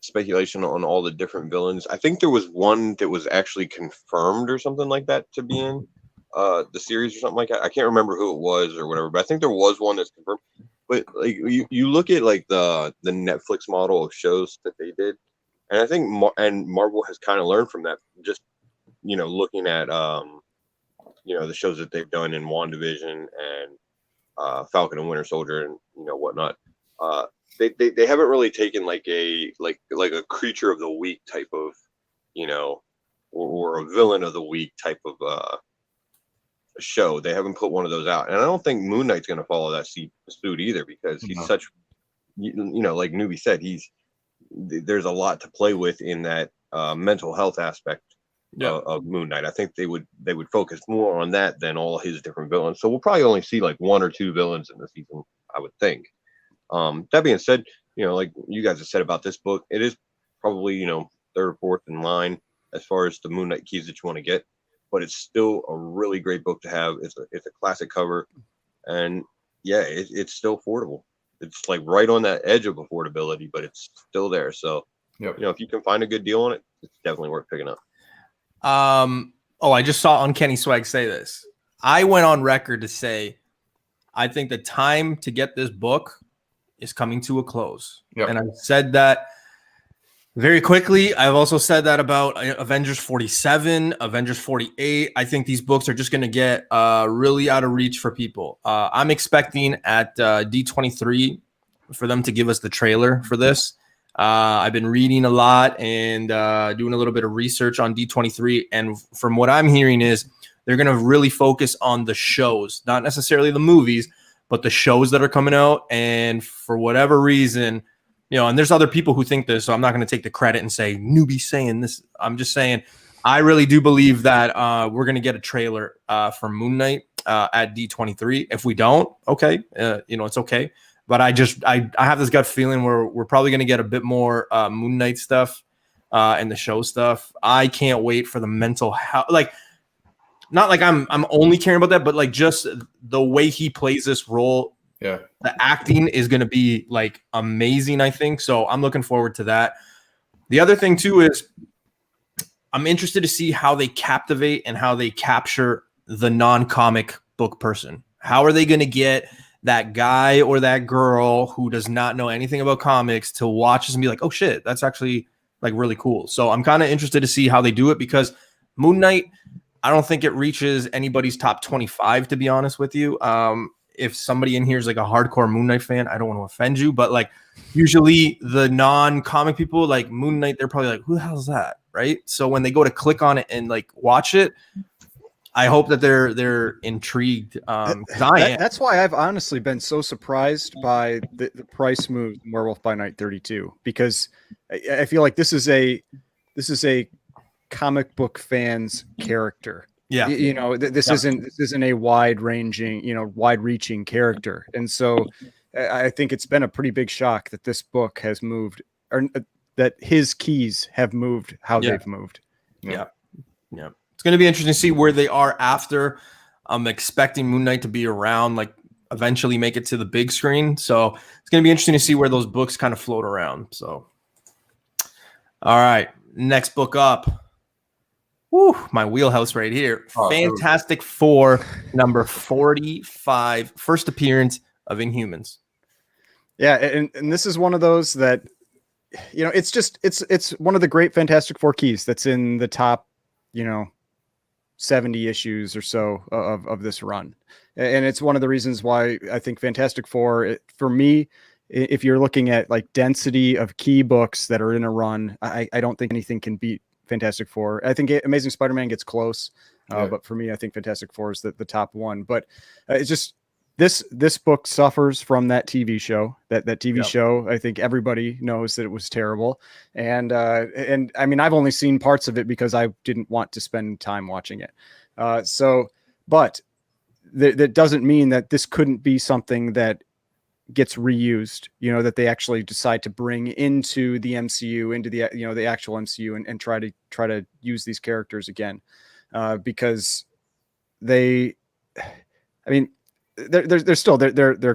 speculation on all the different villains. I think there was one that was actually confirmed or something like that to be in the series or something like that. I can't remember who it was or whatever, but I think there was one that's confirmed. But like you look at like the Netflix model of shows that they did, and I think Marvel has kind of learned from that. Just looking at the shows that they've done in WandaVision and Falcon and Winter Soldier and whatnot. They haven't really taken like a creature of the week type of or a villain of the week type of show. They haven't put one of those out, and I don't think Moon Knight's going to follow that suit either, because he's such like Newbie said, there's a lot to play with in that mental health aspect of Moon Knight. I think they would focus more on that than all his different villains. So we'll probably only see like 1 or 2 villains in the season, I would think. That being said, like you guys have said about this book, it is probably 3rd or 4th in line as far as the Moon Knight keys that you want to get, but it's still a really great book to have. It's a classic cover, and it's still affordable. It's like right on that edge of affordability, but it's still there. So if you can find a good deal on it, it's definitely worth picking up. I just saw Uncanny Swag say this. I went on record to say I think the time to get this book is coming to a close. And I said that very quickly. I've also said that about Avengers 47, Avengers 48. I think these books are just going to get really out of reach for people. I'm expecting at D23 for them to give us the trailer for this. I've been reading a lot and doing a little bit of research on D23. And from what I'm hearing is they're going to really focus on the shows, not necessarily the movies, but the shows that are coming out. And for whatever reason, and there's other people who think this, so I'm not going to take the credit and say Newbie saying this. I'm just saying I really do believe that we're going to get a trailer for Moon Knight at D23. If we don't, okay, it's okay. But I have this gut feeling where we're probably going to get a bit more Moon Knight stuff and the show stuff. I can't wait for the mental health. Like, not like I'm only caring about that, but like just the way he plays this role. Yeah, the acting is going to be like amazing, I think. So I'm looking forward to that. The other thing too is I'm interested to see how they captivate and how they capture the non-comic book person. How are they going to get that guy or that girl who does not know anything about comics to watch this and be like, oh shit, that's actually like really cool. So I'm kind of interested to see how they do it, because Moon Knight, I don't think it reaches anybody's top 25, to be honest with you. If somebody in here is like a hardcore Moon Knight fan, I don't want to offend you, but like usually the non-comic people like Moon Knight, they're probably like, who the hell is that? Right. So when they go to click on it and like watch it, I hope that they're intrigued. That's why I've honestly been so surprised by the price move in Werewolf by Night 32, because I feel like this is a comic book fans character. Yeah, this isn't a wide-reaching character, and so I think it's been a pretty big shock that this book has moved, or that his keys have moved how they've moved. Yeah. It's going to be interesting to see where they are after. I'm expecting Moon Knight to be around, like eventually make it to the big screen. So it's going to be interesting to see where those books kind of float around. So, all right, next book up. Woo, my wheelhouse right here. Fantastic Four, number 45, first appearance of Inhumans. Yeah, and this is one of those that, it's one of the great Fantastic Four keys that's in the top, 70 issues or so of this run. And it's one of the reasons why I think Fantastic Four, for me, if you're looking at like density of key books that are in a run, I don't think anything can beat Fantastic Four. I think Amazing Spider-Man gets close, but for me, I think Fantastic Four is the top one. But it's just this book suffers from that TV show. That TV show, I think everybody knows that it was terrible. And I mean, I've only seen parts of it because I didn't want to spend time watching it. But that doesn't mean that this couldn't be something that gets reused, that they actually decide to bring into the MCU, into the, the actual MCU and try to use these characters again. Because they're still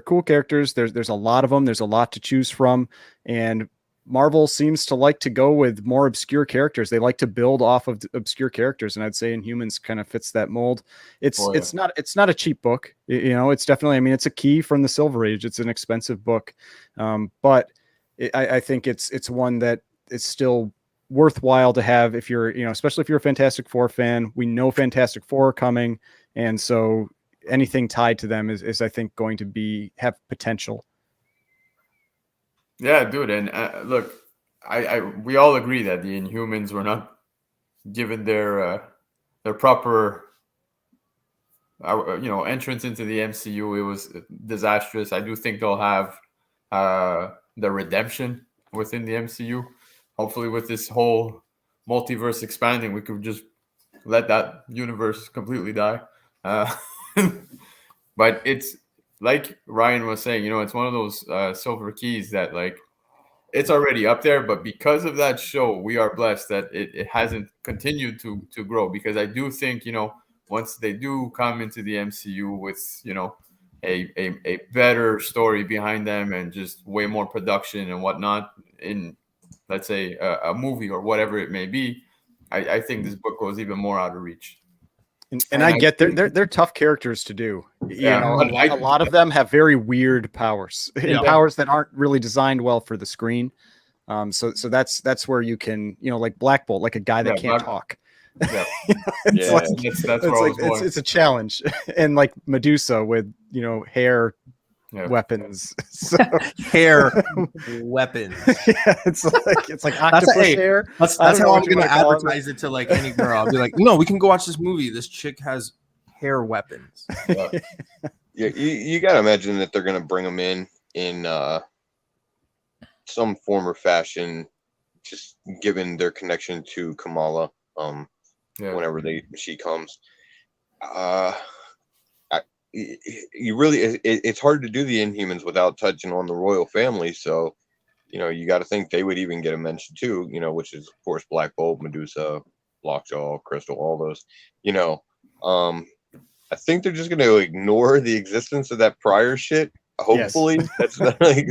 cool characters. There's a lot of them. There's a lot to choose from. And Marvel seems to like to go with more obscure characters. They like to build off of obscure characters. And I'd say Inhumans kind of fits that mold. It's not a cheap book. It's definitely, it's a key from the Silver Age. It's an expensive book. But I think it's one that is still worthwhile to have if you're, especially if you're a Fantastic Four fan. We know Fantastic Four are coming. And so anything tied to them is I think going to have potential. Yeah, dude, and look, we all agree that the Inhumans were not given their proper, entrance into the MCU. It was disastrous. I do think they'll have the redemption within the MCU. Hopefully, with this whole multiverse expanding, we could just let that universe completely die. But it's like Ryan was saying, it's one of those silver keys that like it's already up there, but because of that show, we are blessed that it hasn't continued to grow. Because I do think, once they do come into the MCU with, a better story behind them and just way more production and whatnot in, let's say, a movie or whatever it may be, I think this book goes even more out of reach. And I get they're tough characters to do. A lot of them have very weird powers, powers that aren't really designed well for the screen. So that's where you can, like Black Bolt, like a guy that can't talk. Yeah, it's a challenge. And like Medusa with hair weapons. So, hair weapons. Yeah, it's like octopus hair. That's how I'm gonna advertise it to like any girl. I'll be like, no, we can go watch this movie. This chick has hair weapons. Yeah, you gotta imagine that they're gonna bring them in some form or fashion, just given their connection to Kamala. Whenever she comes. It's hard to do the Inhumans without touching on the royal family. So, you got to think they would even get a mention too, which is of course Black Bolt, Medusa, Lockjaw, Crystal, all those, I think they're just going to ignore the existence of that prior shit. Hopefully. Yes. That's like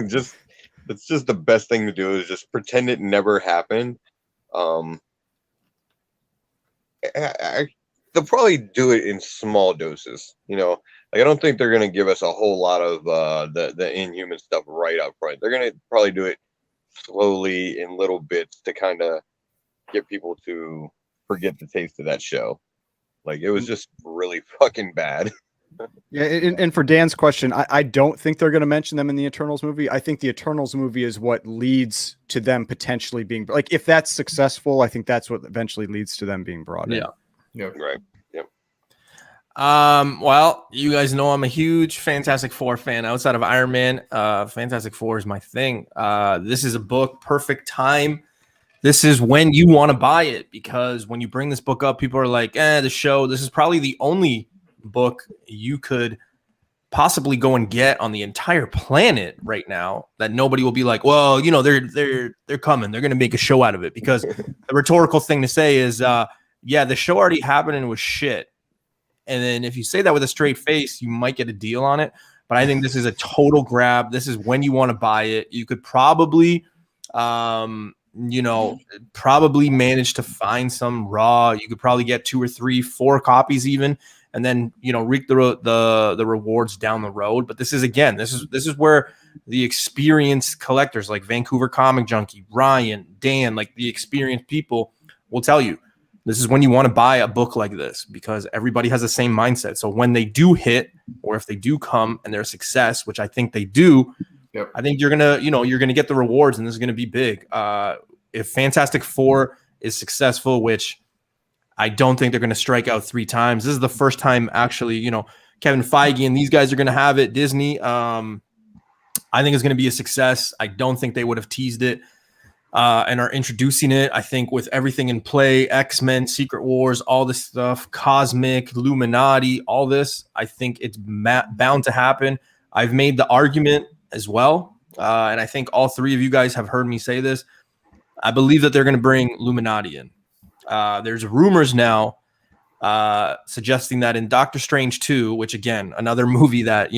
that's just the best thing to do is just pretend it never happened. They'll probably do it in small doses, Like, I don't think they're going to give us a whole lot of the Inhuman stuff right up front. They're going to probably do it slowly in little bits to kind of get people to forget the taste of that show. Like, it was just really fucking bad. Yeah, and for Dan's question, I don't think they're going to mention them in the Eternals movie. I think the Eternals movie is what leads to them potentially being, like, if that's successful, I think that's what eventually leads to them being brought in. Yeah. Right. Yep. Well, you guys know I'm a huge Fantastic Four fan. Outside of Iron Man, Fantastic Four is my thing. This is a book, perfect time. This is when you want to buy it, because when you bring this book up, people are like, the show. This is probably the only book you could possibly go and get on the entire planet right now that nobody will be like, well, they're coming. They're going to make a show out of it, because the rhetorical thing to say is, the show already happened and it was shit. And then if you say that with a straight face, you might get a deal on it. But I think this is a total grab. This is when you want to buy it. You could probably, probably manage to find some raw. You could probably get 2 or 3, 4 copies even, and then reap the rewards down the road. But this is where the experienced collectors like Vancouver Comic Junkie, Ryan, Dan, like the experienced people will tell you this is when you want to buy a book like this, because everybody has the same mindset. So when they do hit, or if they do come and they're a success, which I think they do, Yep. I think you're gonna get the rewards, and this is gonna be big. If Fantastic Four is successful, which I don't think they're gonna strike out 3 times. This is the first time actually, Kevin Feige and these guys are gonna have it. Disney, I think it's gonna be a success. I don't think they would have teased it. And are introducing it. I think with everything in play, X-Men, Secret Wars, all this stuff, Cosmic, Illuminati, all this, I think it's bound to happen. I've made the argument as well, and I think all 3 of you guys have heard me say this. I believe that they're going to bring Illuminati in. There's rumors now suggesting that in Doctor Strange 2, which again, another movie that,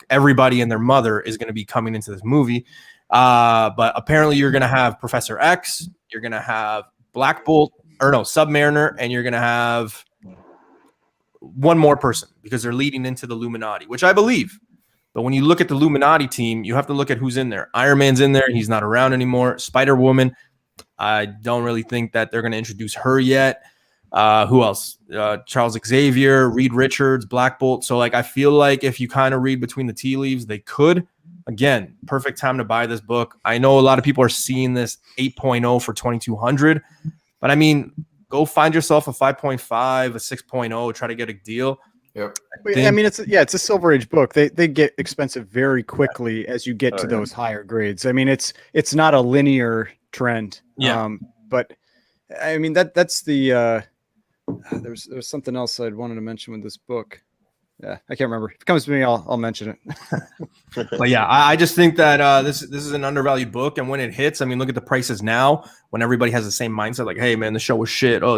everybody and their mother is going to be coming into this movie. But apparently you're going to have Professor X, you're going to have Submariner, and you're going to have one more person because they're leading into the Illuminati, which I believe. But when you look at the Illuminati team, you have to look at who's in there. Iron Man's in there. He's not around anymore. Spider-Woman, I don't really think that they're going to introduce her yet. Who else? Charles Xavier, Reed Richards, Black Bolt. So I feel like if you kind of read between the tea leaves, they could. Again, perfect time to buy this book. I know a lot of people are seeing this 8.0 for 2,200, but I mean, go find yourself a 5.5, a 6.0, try to get a deal. Yep. I mean, it's a Silver Age book. They get expensive very quickly as you get to those higher grades. I mean, it's not a linear trend. Yeah. But I mean that's the there's something else I'd wanted to mention with this book. Yeah, I can't remember. If it comes to me, I'll mention it. But yeah, I just think that this is an undervalued book, and when it hits, I mean, look at the prices now. When everybody has the same mindset, like, "Hey, man, the show was shit." Oh,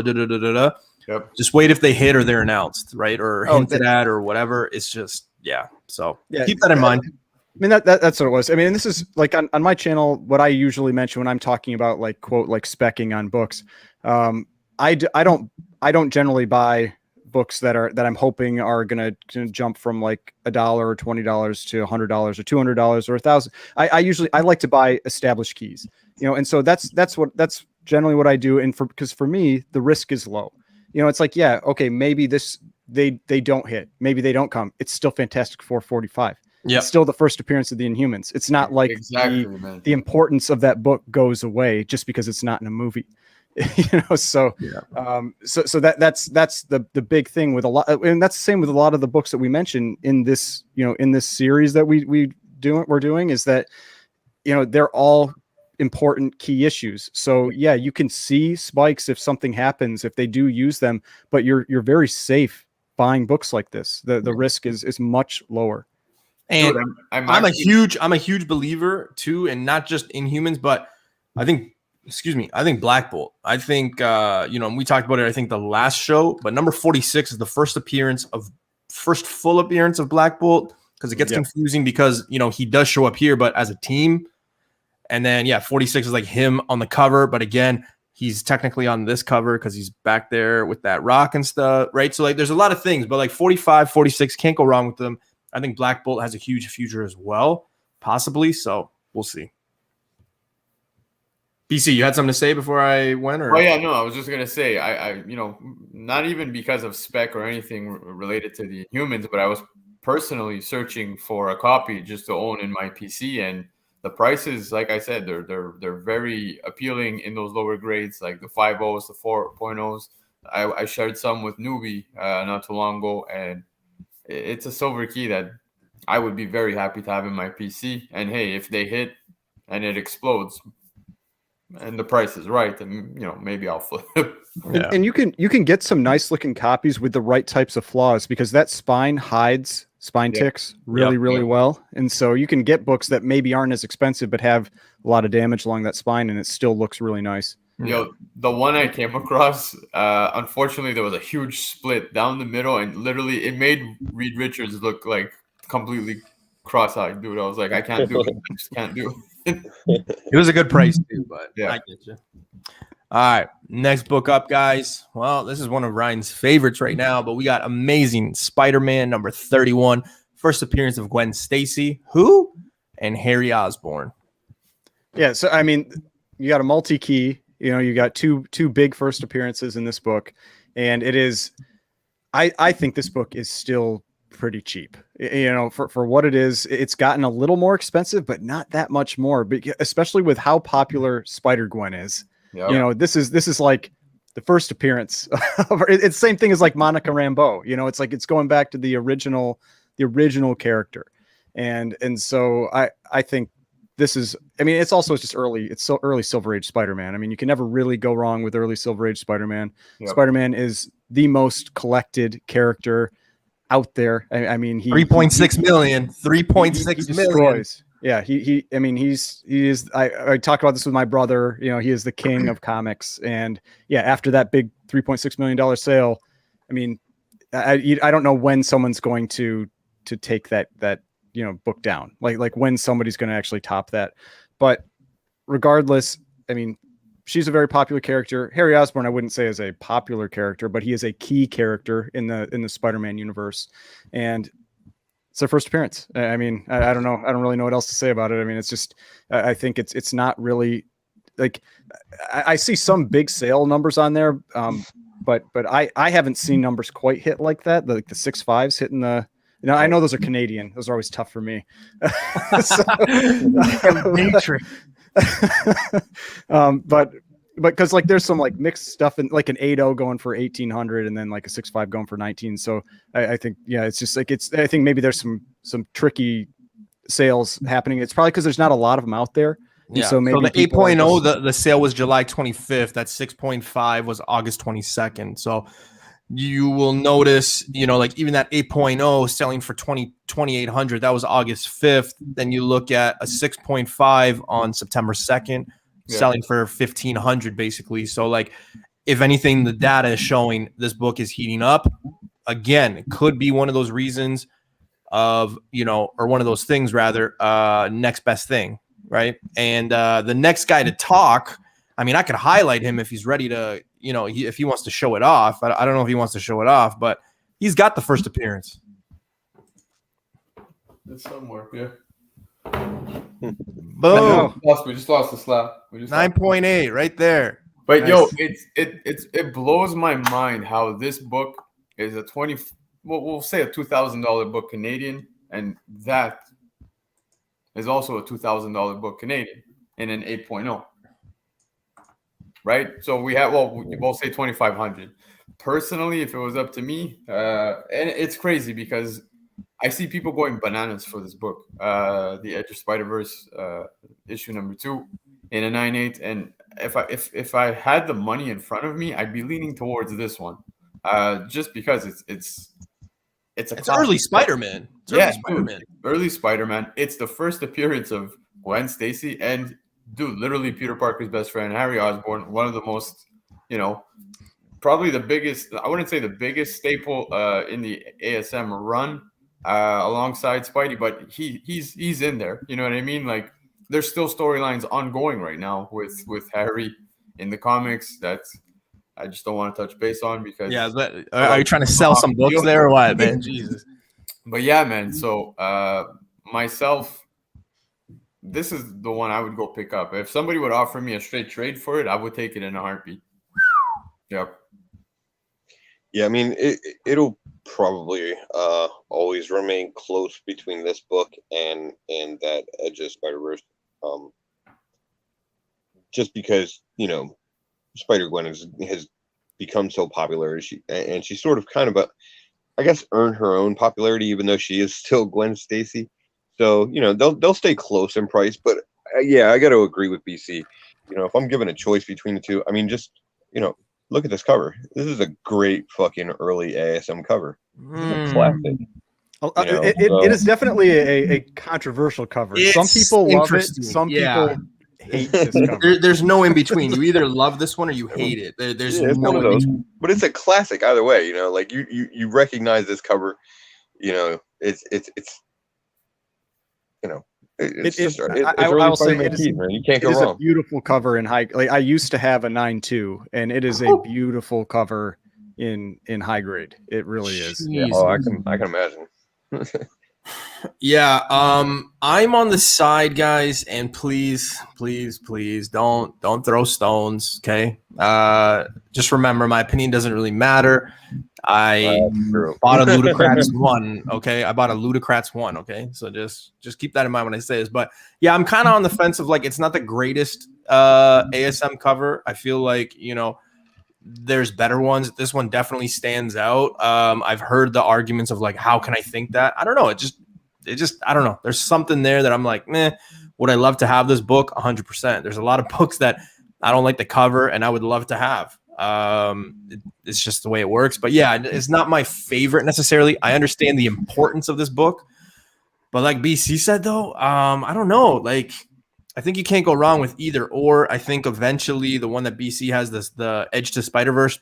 Yep. Just wait if they hit or they're announced, right, or hinted at or whatever. It's just So keep that in mind. I mean that's what it was. I mean, and this is like on my channel, what I usually mention when I'm talking about quote specking on books. I don't generally buy books that I'm hoping are gonna jump from $1 or $20 to $100 or $200 or $1,000. I like to buy established keys, and so that's generally what I do. And because for me the risk is low. It's okay, maybe they don't hit, maybe they don't come. It's still Fantastic Four 45. Yeah, it's still the first appearance of the Inhumans. It's not like the importance of that book goes away just because it's not in a movie. So that's the big thing with a lot, and that's the same with a lot of the books that we mentioned in this series that we're doing, is that they're all important key issues. So you can see spikes if something happens, if they do use them, but you're very safe buying books like this. The risk is much lower. And I'm a huge believer too, and not just Inhumans, but I think Black Bolt. I think and we talked about it, I think the last show, but number 46 is the first full appearance of Black Bolt, because it gets confusing because he does show up here, but as a team. And then 46 is like him on the cover, but again, he's technically on this cover because he's back there with that rock and stuff, right? So there's a lot of things, but 45, 46 can't go wrong with them. I think Black Bolt has a huge future as well, possibly. So we'll see. BC, you had something to say before I went? Or? Oh yeah, no, I was just gonna say, I not even because of spec or anything related to the Inhumans, but I was personally searching for a copy just to own in my PC, and the prices, like I said, they're very appealing in those lower grades, like the 5.0s, the 4.0s. I shared some with Newbie not too long ago, and it's a silver key that I would be very happy to have in my PC. And hey, if they hit and it explodes and the price is right, then maybe I'll flip. And you can get some nice looking copies with the right types of flaws, because that spine hides spine ticks really well. And so you can get books that maybe aren't as expensive but have a lot of damage along that spine, and it still looks really nice. The one I came across, unfortunately, there was a huge split down the middle, and literally it made Reed Richards look like completely cross-eyed, dude. I was like, I can't do it. I just can't do it. It was a good price too, but I get you. All right, next book up, guys. Well, this is one of Ryan's favorites right now, but we got Amazing Spider-Man number 31, first appearance of Gwen Stacy, and Harry Osborn. Yeah, so I mean, you got a multi-key. You got two big first appearances in this book, and it is. I think this book is still pretty cheap. You know, for what it is. It's gotten a little more expensive, but not that much more, especially with how popular Spider-Gwen is. Yep. You know, this is like the first appearance of her. It's the same thing as like Monica Rambeau. You know, it's like it's going back to the original character. And so I think this is, I mean, it's also just early. It's so early Silver Age Spider-Man. I mean, you can never really go wrong with early Silver Age Spider-Man. Yep. Spider-Man is the most collected character out there. I mean, he 3.6 million. 3.6 million. destroys. Yeah, he. I mean, he is. I talked about this with my brother. You know, he is the king of comics. And yeah, after that big $3.6 million sale, I mean, I don't know when someone's going to take that book down. Like when somebody's going to actually top that. But regardless, I mean, she's a very popular character. Harry Osborn, I wouldn't say is a popular character, but he is a key character in the Spider-Man universe. And it's their first appearance. I mean, I don't know. I don't really know what else to say about it. I mean, it's just, I think it's not really like, I see some big sale numbers on there. But I haven't seen numbers quite hit like that. Like the 6.5s hitting the, I know those are Canadian. Those are always tough for me. But because like there's some like mixed stuff and like an 8.0 going for 1,800 and then like a 6.5 going for 19. So I think, yeah, it's just like, I think maybe there's some tricky sales happening. It's probably because there's not a lot of them out there. Yeah. So maybe the 8.0, the sale was July 25th. That 6.5 was August 22nd. So you will notice, like even that 8.0 selling for 2,800, that was August 5th. Then you look at a 6.5 on September 2nd, selling for 1,500 basically. So like, if anything, the data is showing this book is heating up. Again, it could be one of those reasons of, or one of those things rather, next best thing, right? And the next guy to talk, I mean, I could highlight him if he's ready to, if he wants to show it off. I don't know if he wants to show it off, but he's got the first appearance. It's somewhere, yeah. Boom. We just lost the slap. 9.8 right there. But nice. Yo, it blows my mind how this book is we'll say a $2,000 book Canadian, and that is also a $2,000 book Canadian in an 8.0. Right? So we both say 2,500. Personally, if it was up to me, and it's crazy because I see people going bananas for this book, The Edge of Spider-Verse, issue number 2 in a 9.8. And if I had the money in front of me, I'd be leaning towards this one, just because it's early Spider-Man. Early Spider-Man. It's the first appearance of Gwen Stacy and literally Peter Parker's best friend, Harry Osborn, one of the most, probably the biggest, I wouldn't say the biggest staple in the ASM run alongside Spidey, but he's in there. You know what I mean? Like there's still storylines ongoing right now with Harry in the comics that I just don't want to touch base on because are you trying to sell some books there or what, man? Jesus. But yeah, man. So myself, this is the one I would go pick up. If somebody would offer me a straight trade for it, I would take it in a heartbeat. Yep. Yeah, I mean, it'll probably always remain close between this book and that Edge of Spider-Verse. Just because, Spider-Gwen has become so popular, and she sort of kind of, I guess, earned her own popularity, even though she is still Gwen Stacy. So, they'll stay close in price. But, yeah, I got to agree with BC. If I'm given a choice between the two, I mean, just, look at this cover. This is a great fucking early ASM cover. Classic. It is definitely a controversial cover. Some people love it. Some people hate this cover. There's no in between. You either love this one or you hate it. There's no in between. But it's a classic either way. Like you recognize this cover. It's I'll say it is, you can't go wrong. It is a beautiful cover in high. Like I used to have a 9.2, and it is a beautiful cover in high grade. It really is. Yeah. Oh, I can imagine. Yeah, I'm on the side, guys, and please don't throw stones, okay? Just remember, my opinion doesn't really matter. I True. bought a Ludicrats one, okay? I bought a Ludicrats one, okay? So just keep that in mind when I say this. But yeah, I'm kind of on the fence of like it's not the greatest ASM cover. I feel like, you know, there's better ones. This one definitely stands out. I've heard the arguments of like, how can I think that? I don't know. It just I don't know. There's something there that I'm like, meh, would I love to have this book? 100%. There's a lot of books that I don't like the cover and I would love to have. It's just the way it works. But yeah, it's not my favorite necessarily. I understand the importance of this book. But like BC said though, I don't know. Like I think you can't go wrong with either or. I think eventually the one that BC has, the Edge to Spider-Verse,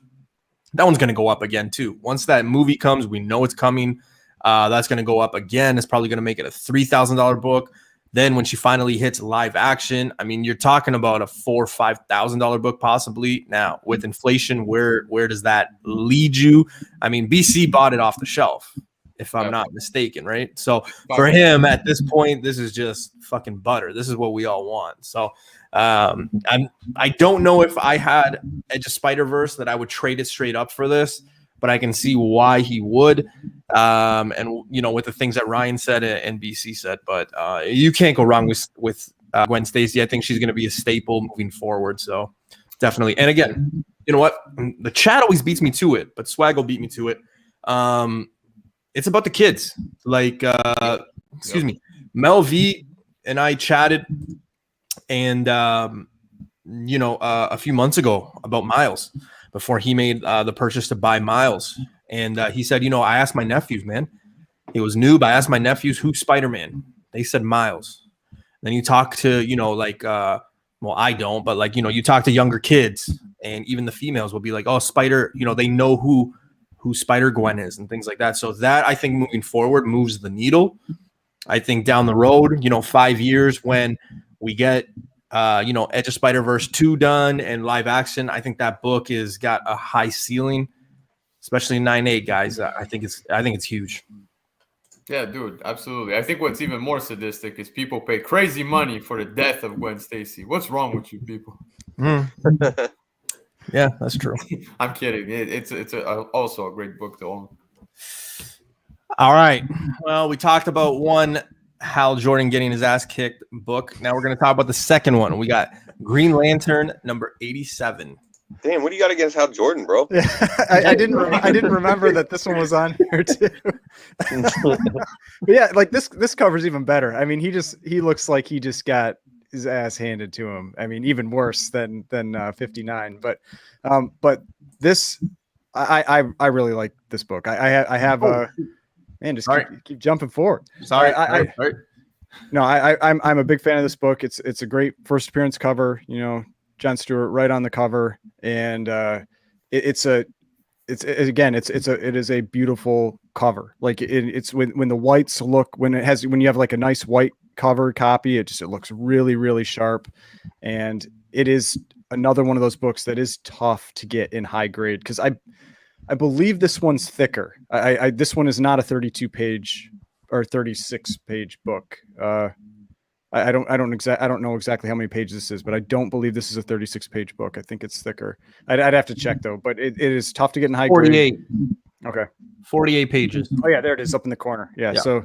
that one's going to go up again too. Once that movie comes, we know it's coming. That's going to go up again. It's probably going to make it a $3,000 book. Then when she finally hits live action, I mean, you're talking about a $4,000 or $5,000 book possibly. Now with inflation, where does that lead you? I mean, BC bought it off the shelf, if I'm not mistaken, right? So for him at this point, this is just fucking butter. This is what we all want. So I don't know if I had Edge of Spider-Verse that I would trade it straight up for this, but I can see why he would. And you know, with the things that Ryan said and BC said, but you can't go wrong with Gwen Stacy. I think she's going to be a staple moving forward. So definitely. And again, you know what? The chat always beats me to it, but Swag will beat me to it. It's about the kids. Like, excuse me, Mel V and I chatted, and you know, a few months ago about Miles before he made the purchase to buy Miles, and he said, you know, I asked my nephews, man, it was noob. I asked my nephews who's Spider-Man. They said Miles. Then you talk to, you know, like, well, I don't, but like, you know, you talk to younger kids, and even the females will be like, oh, Spider, you know, they know who Spider-Gwen is and things like that. So that, I think, moving forward moves the needle. I think down the road, you know, 5 years when we get, you know, Edge of Spider-Verse 2 done and live action, I think that book is got a high ceiling, especially 9/8, guys. I think it's huge. Yeah, dude, absolutely. I think what's even more sadistic is people pay crazy money for the death of Gwen Stacy. What's wrong with you people? Yeah, that's true. I'm kidding. It's also a great book to own. All right. Well, we talked about one Hal Jordan getting his ass kicked book. Now we're going to talk about the second one. We got Green Lantern number 87. Damn, what do you got against Hal Jordan, bro? Yeah, I didn't remember that this one was on here too. But yeah, like this cover's even better. I mean, he looks like he just got his ass handed to him. I mean, even worse than 59. But this, I really like this book. I have man, just keep jumping forward. Sorry. No, I'm a big fan of this book. It's a great first appearance cover. You know, Jon Stewart right on the cover, and it is a beautiful cover. Like it's when the whites look, when you have like a nice white cover copy, it looks really, really sharp. And it is another one of those books that is tough to get in high grade, because I believe this one's thicker. This one is not a 32-page or 36-page book. I don't know exactly how many pages this is, but I don't believe this is a 36-page book. I think it's thicker. I'd have to check though, but it is tough to get in high 48. grade. Okay. 48 pages. Oh yeah, there it is up in the corner. Yeah. So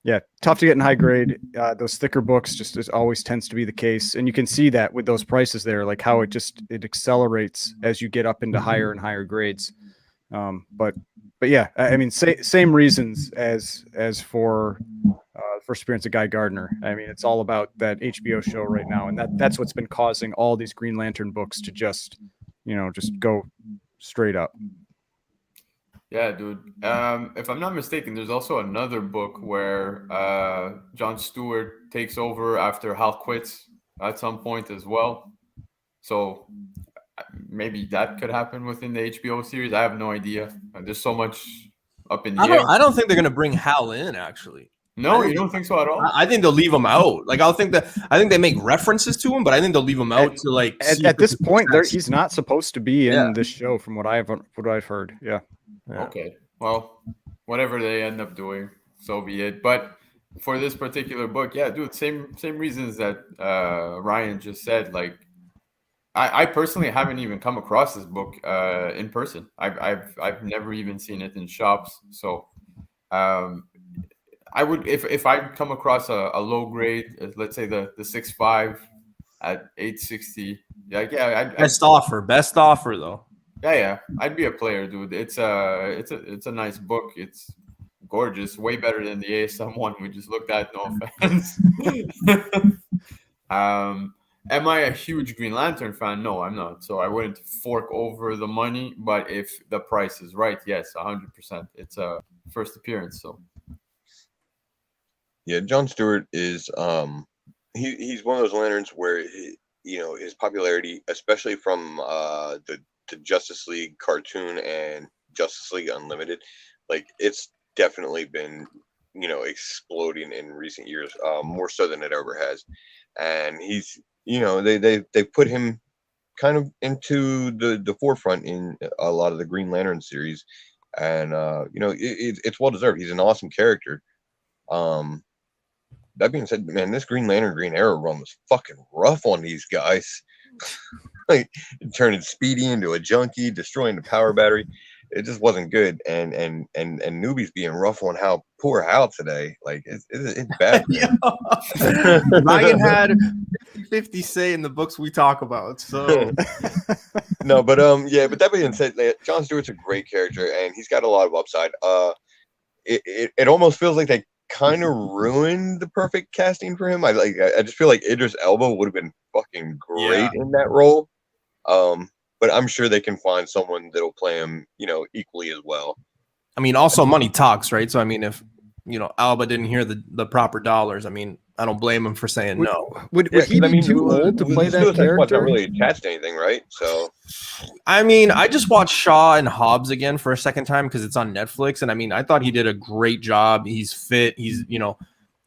yeah, tough to get in high grade. Those thicker books just always tends to be the case. And you can see that with those prices there, like how it accelerates as you get up into higher and higher grades. But yeah, I mean, same reasons as for first appearance of Guy Gardner. I mean, it's all about that HBO show right now, and that's what's been causing all these Green Lantern books to just go straight up. Yeah, dude. If I'm not mistaken, there's also another book where Jon Stewart takes over after Hal quits at some point as well. So maybe that could happen within the HBO series. I have no idea. There's so much up in the air. I don't think they're going to bring Hal in, actually. No, you don't think so at all? I think they'll leave him out. Like, I think they make references to him, but I think they'll leave him out to like. At this point, he's not supposed to be in this show, from what I've heard. Yeah. Okay. Well, whatever they end up doing. so be it. But for this particular book, yeah, dude, same reasons that Ryan just said. Like, I personally haven't even come across this book in person. I've never even seen it in shops. So I would, if I come across a low grade, let's say the 6.5 at 860, like, yeah, Best offer though. yeah, I'd be a player, dude. It's a nice book. It's gorgeous, way better than the ASM one we just looked at. No offense. Am I a huge Green Lantern fan? No, I'm not. So I wouldn't fork over the money. But if the price is right, yes, 100%. It's a first appearance. So Yeah, John Stewart is he's one of those lanterns where his popularity, especially from the Justice League cartoon and Justice League Unlimited, like it's definitely been exploding in recent years, more so than it ever has. And he's they put him kind of into the forefront in a lot of the Green Lantern series, and it's well deserved. He's an awesome character. That being said, man, this Green Lantern Green Arrow run was fucking rough on these guys. Like turning Speedy into a junkie, destroying the power battery. It just wasn't good. And newbies being rough on how poor Hal today. Like it's bad. Ryan had 50 say in the books we talk about. So no, but but that being said, John Stewart's a great character and he's got a lot of upside. It almost feels like they kind of ruined the perfect casting for him. I just feel like Idris Elba would have been fucking great in that role. But I'm sure they can find someone that'll play him, equally as well. I mean, also money talks, right? So I mean, if Alba didn't hear the proper dollars, I mean, I don't blame him for saying no. Would he be too old to play that character? Not really attached to anything, right? So, I mean, I just watched Shaw and Hobbs again for a second time because it's on Netflix, and I mean, I thought he did a great job. He's fit. He's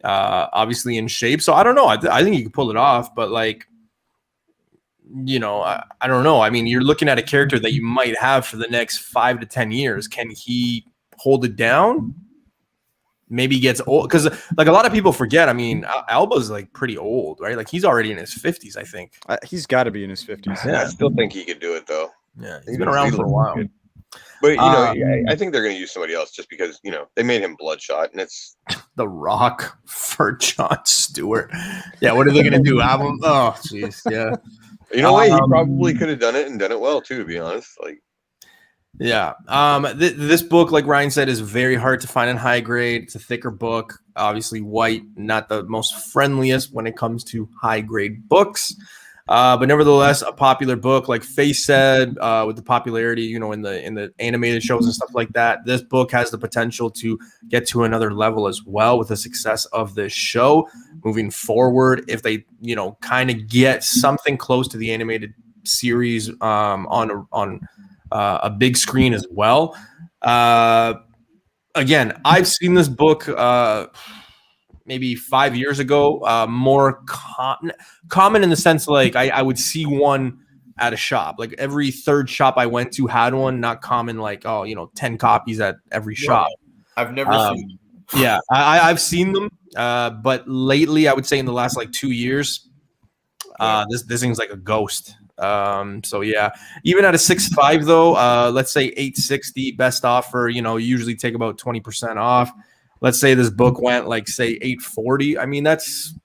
obviously in shape. So I don't know. I think he could pull it off, but like, I don't know. I mean, you're looking at a character that you might have for the next 5 to 10 years. Can he hold it down? Maybe he gets old because like a lot of people forget. I mean, Alba's like pretty old, right? Like he's already in his 50s, I think. He's got to be in his 50s. Yeah, I still think he could do it though. Yeah, he's been around for a while. Good. But I think they're going to use somebody else just because they made him Bloodshot, and it's The Rock for John Stewart. Yeah, what are they going to do? Album? Oh, jeez, yeah. You know what? He probably could have done it and done it well too. To be honest, like. Yeah. This book, like Ryan said, is very hard to find in high grade. It's a thicker book. Obviously, white, not the most friendliest when it comes to high grade books. But nevertheless, a popular book, like Faye said, with the popularity, in the animated shows and stuff like that. This book has the potential to get to another level as well with the success of this show moving forward. If they, kind of get something close to the animated series on a big screen as well. Again, I've seen this book maybe 5 years ago, more common in the sense like I would see one at a shop. Like every third shop I went to had one, not common like, 10 copies at every shop. I've never seen them. Yeah, I've seen them. But lately, I would say in the last like 2 years, this thing's like a ghost. So yeah, even at a 6.5 though, let's say 860 best offer, usually take about 20% off. Let's say this book went like say 840. I mean, there's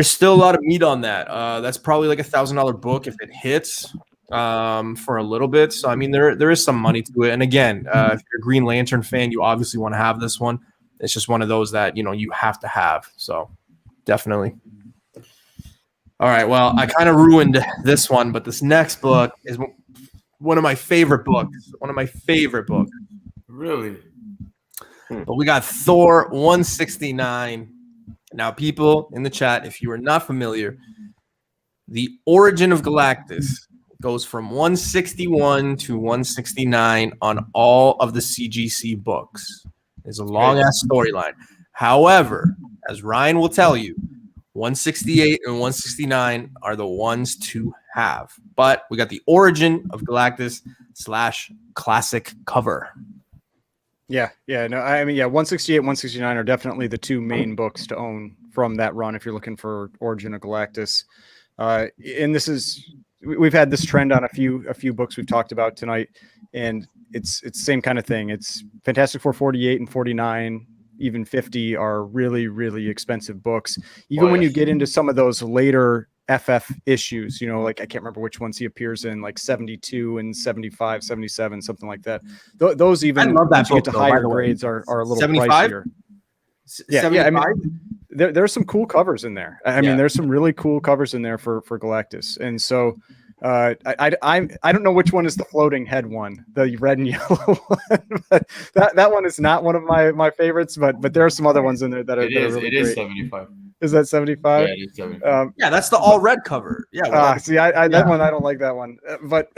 still a lot of meat on that. That's probably like $1,000 book if it hits for a little bit. So I mean, there is some money to it. And again, if you're a Green Lantern fan, you obviously want to have this one. It's just one of those that you have to have. So definitely. All right, well, I kind of ruined this one, but this next book is one of my favorite books. Really? But we got Thor 169. Now, people in the chat, if you are not familiar, the origin of Galactus goes from 161 to 169 on all of the CGC books. It's a long-ass storyline. However, as Ryan will tell you, 168 and 169 are the ones to have. But we got the origin of Galactus / classic cover. Yeah, no, I mean, 168, 169 are definitely the two main books to own from that run if you're looking for Origin of Galactus. And we've had this trend on a few books we've talked about tonight, and it's the same kind of thing. It's Fantastic Four 48 and 49, even 50 are really, really expensive books. Even when you get into some of those later FF issues, like I can't remember which ones he appears in, like 72 and 75, 77, something like that. Those even, I love that once you get book, to though, by higher the way. grades, are a little 75? pricier. Yeah, I mean, there's some cool covers in there. I mean, there's some really cool covers in there for Galactus, and so I don't know which one is the floating head one, the red and yellow one, but that one is not one of my favorites. But there are some other ones in there that are really great. 75. Is that 75? Yeah, it is 75. Yeah, that's the all red cover. Yeah. See, that one I don't like that one, but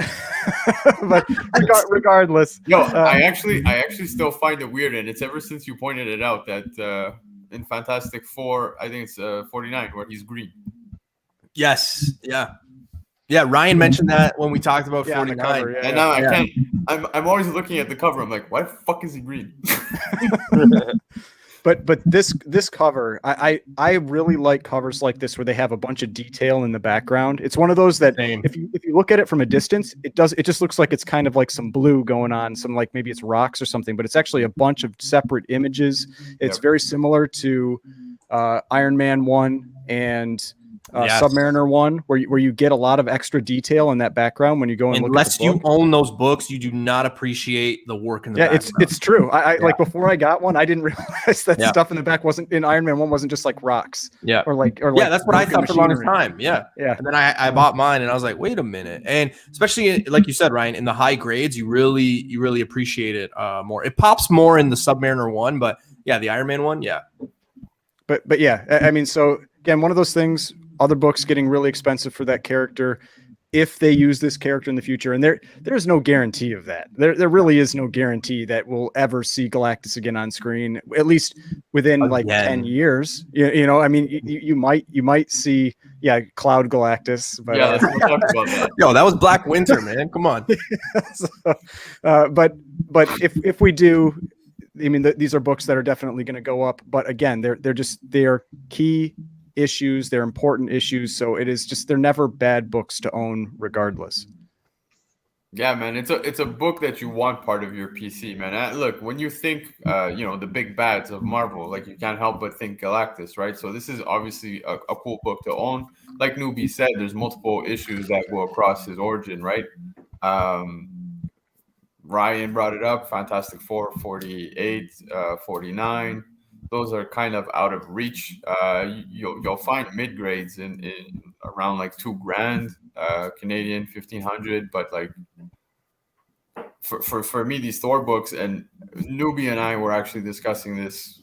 regardless. Yo, I actually still find it weird, and it's ever since you pointed it out that in Fantastic Four, I think it's 49 where he's green. Yes. Yeah. Yeah. Ryan mentioned that when we talked about 49. Cover, and now I can't. I'm always looking at the cover. I'm like, why the fuck is he green? But this cover, I really like covers like this where they have a bunch of detail in the background. It's one of those that if you look at it from a distance, it just looks like it's kind of like some blue going on, some like maybe it's rocks or something, but it's actually a bunch of separate images. It's very similar to Iron Man 1 and Submariner 1, where you get a lot of extra detail in that background when you go and look at the book. Unless you own those books, you do not appreciate the work in the back. It's true. I like before I got one, I didn't realize that stuff in the back wasn't in Iron Man 1 wasn't just like rocks. Yeah. Or like that's what I thought for the longest time. Yeah. Yeah. And then I bought mine and I was like, wait a minute. And especially like you said, Ryan, in the high grades, you really appreciate it more. It pops more in the Submariner 1, but yeah, the Iron Man 1, yeah. But yeah, I mean, so again, one of those things, other books getting really expensive for that character if they use this character in the future. And there's no guarantee of that. There really is no guarantee that we'll ever see Galactus again on screen, at least within like 10 years. I mean, you might see, Cloud Galactus. But, let's talk about that. Yo, that was Black Winter, man. Come on. But if we do, I mean, these are books that are definitely going to go up. But again, they are key issues, they're important issues, so they're never bad books to own regardless. Yeah, man, it's a book that you want part of your PC, man. Look, when you think the big bads of Marvel, like you can't help but think Galactus, right? So this is obviously a cool book to own. Like Newbie said, there's multiple issues that go across his origin, right? Ryan brought it up, Fantastic Four 48, 49. Those are kind of out of reach. You'll find mid grades in around like $2,000 Canadian, 1,500. But like for me, these Thor books, and Newbie and I were actually discussing this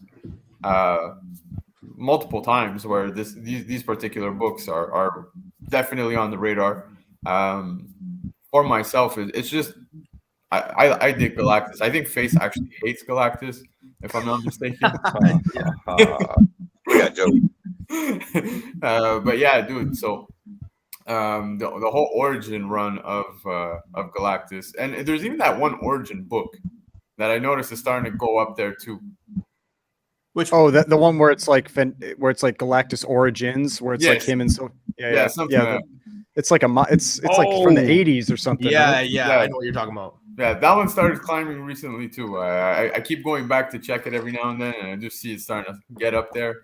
multiple times, where these particular books are definitely on the radar. For myself, it's just I dig Galactus. I think Face actually hates Galactus, if I'm not mistaken. Yeah, Joe. But yeah, dude. So the whole origin run of Galactus, and there's even that one origin book that I noticed is starting to go up there too. Which the one where it's like Galactus Origins, where it's like him and so it's like it's like from the 80s or something. Yeah, I know what you're talking about. Yeah, that one started climbing recently too. I keep going back to check it every now and then, and I just see it starting to get up there.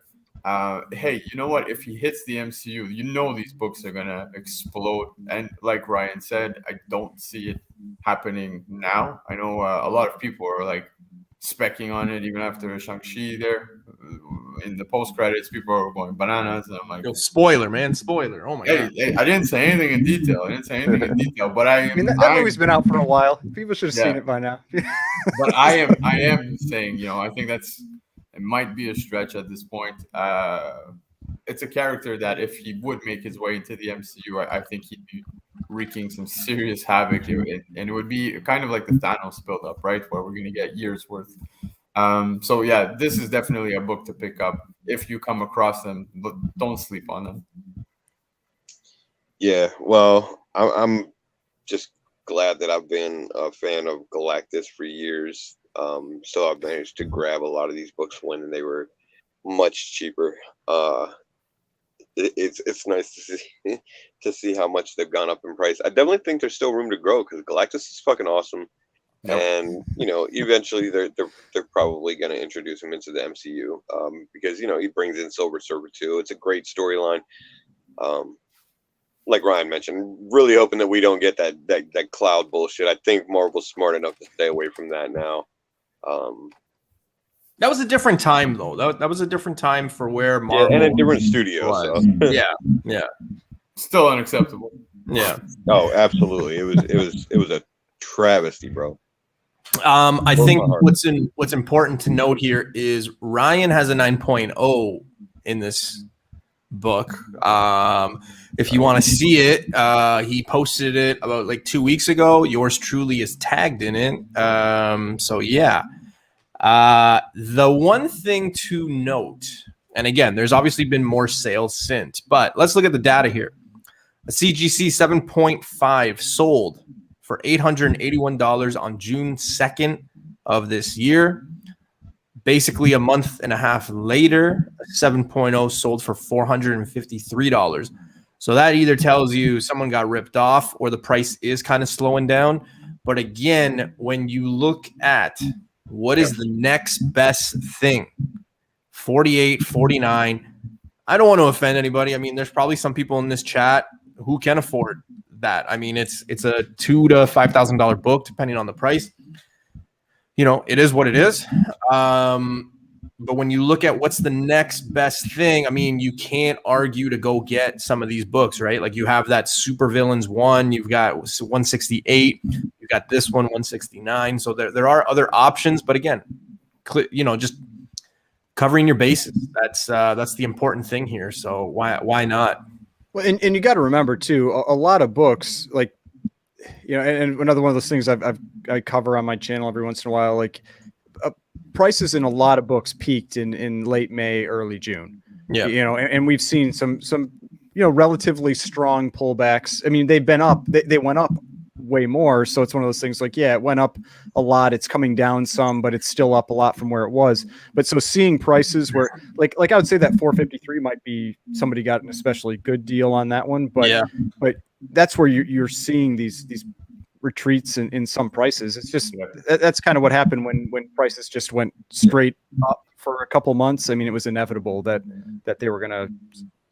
Hey, you know what? If he hits the MCU, these books are gonna explode. And like Ryan said, I don't see it happening now. I know a lot of people are like specking on it, even after Shang-Chi there. In the post credits, people are going bananas, and I'm like, yo, spoiler, man, spoiler. Oh my god. Hey, I didn't say anything in detail. But I mean, that movie's been out for a while. People should have seen it by now. But I am saying, I think it might be a stretch at this point. It's a character that if he would make his way into the MCU, I think he'd be wreaking some serious havoc, and it would be kind of like the Thanos build-up, right, where we're going to get years worth. So yeah, this is definitely a book to pick up if you come across them, but don't sleep on them. Yeah, well, I'm just glad that I've been a fan of Galactus for years. So I've managed to grab a lot of these books when they were much cheaper. It's nice to see to see how much they've gone up in price. I definitely think there's still room to grow because Galactus is fucking awesome. Yep. And eventually they're probably going to introduce him into the MCU because he brings in Silver Surfer too. It's a great storyline. Like Ryan mentioned, really hoping that we don't get that cloud bullshit. I think Marvel's smart enough to stay away from that now. That was a different time, though. That was a different time for where Marvel and a different studio. So. yeah, still unacceptable. Yeah. Oh, absolutely. It was a travesty, bro. I think what's important to note here is Ryan has a 9.0 in this book. If you want to see it, he posted it about like 2 weeks ago. Yours truly is tagged in it. So yeah. The one thing to note, and again, there's obviously been more sales since, but let's look at the data here. A CGC 7.5 sold for $881 on June 2nd of this year. Basically, a month and a half later, a 7.0 sold for $453. So that either tells you someone got ripped off or the price is kind of slowing down. But again, when you look at what is the next best thing, 48, 49, I don't want to offend anybody. I mean, there's probably some people in this chat who can afford that. I mean, it's a $2,000 to $5,000 book, depending on the price. It is what it is. But when you look at what's the next best thing, I mean, you can't argue to go get some of these books, right? Like you have that Supervillains 1, you've got 168, you've got this one, 169. So there are other options, but again, just covering your bases. That's the important thing here. So why not? Well, and you got to remember too, a lot of books, like, and another one of those things I cover on my channel every once in a while, like prices in a lot of books peaked in late May, early June. Yeah. And we've seen some relatively strong pullbacks. I mean, they've been up, they went up way more. So it's one of those things like, yeah, it went up a lot. It's coming down some, but it's still up a lot from where it was. But so seeing prices where like I would say that 453 might be somebody got an especially good deal on that one. But yeah, but that's where you're seeing these retreats in some prices. It's just that's kind of what happened when prices just went straight up for a couple months. I mean, it was inevitable that they were going to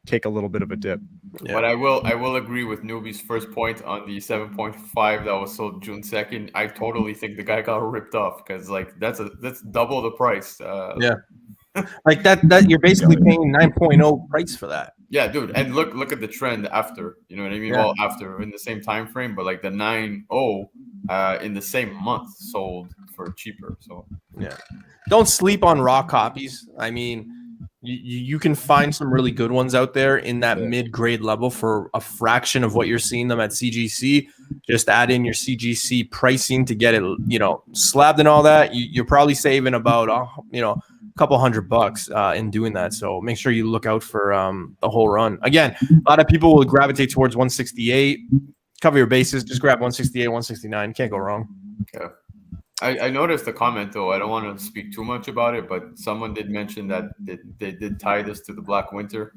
take a little bit of a dip. Yeah. But I will agree with Newbie's first point on the 7.5 that was sold June 2nd. I totally think the guy got ripped off because like that's double the price. Like that you're basically paying 9.0 price for that. Yeah, dude. And look at the trend after, you know what I mean? Yeah. Well, after in the same time frame, but like the 9.0 in the same month sold for cheaper. So yeah. Don't sleep on raw copies. I mean, you can find some really good ones out there in that mid-grade level for a fraction of what you're seeing them at CGC. Just add in your CGC pricing to get it, slabbed and all that. You're probably saving about, a couple $100 in doing that. So make sure you look out for the whole run. Again, a lot of people will gravitate towards 168. Cover your bases. Just grab 168, 169. Can't go wrong. Yeah. I noticed a comment, though. I don't want to speak too much about it, but someone did mention that they did tie this to the Black Winter.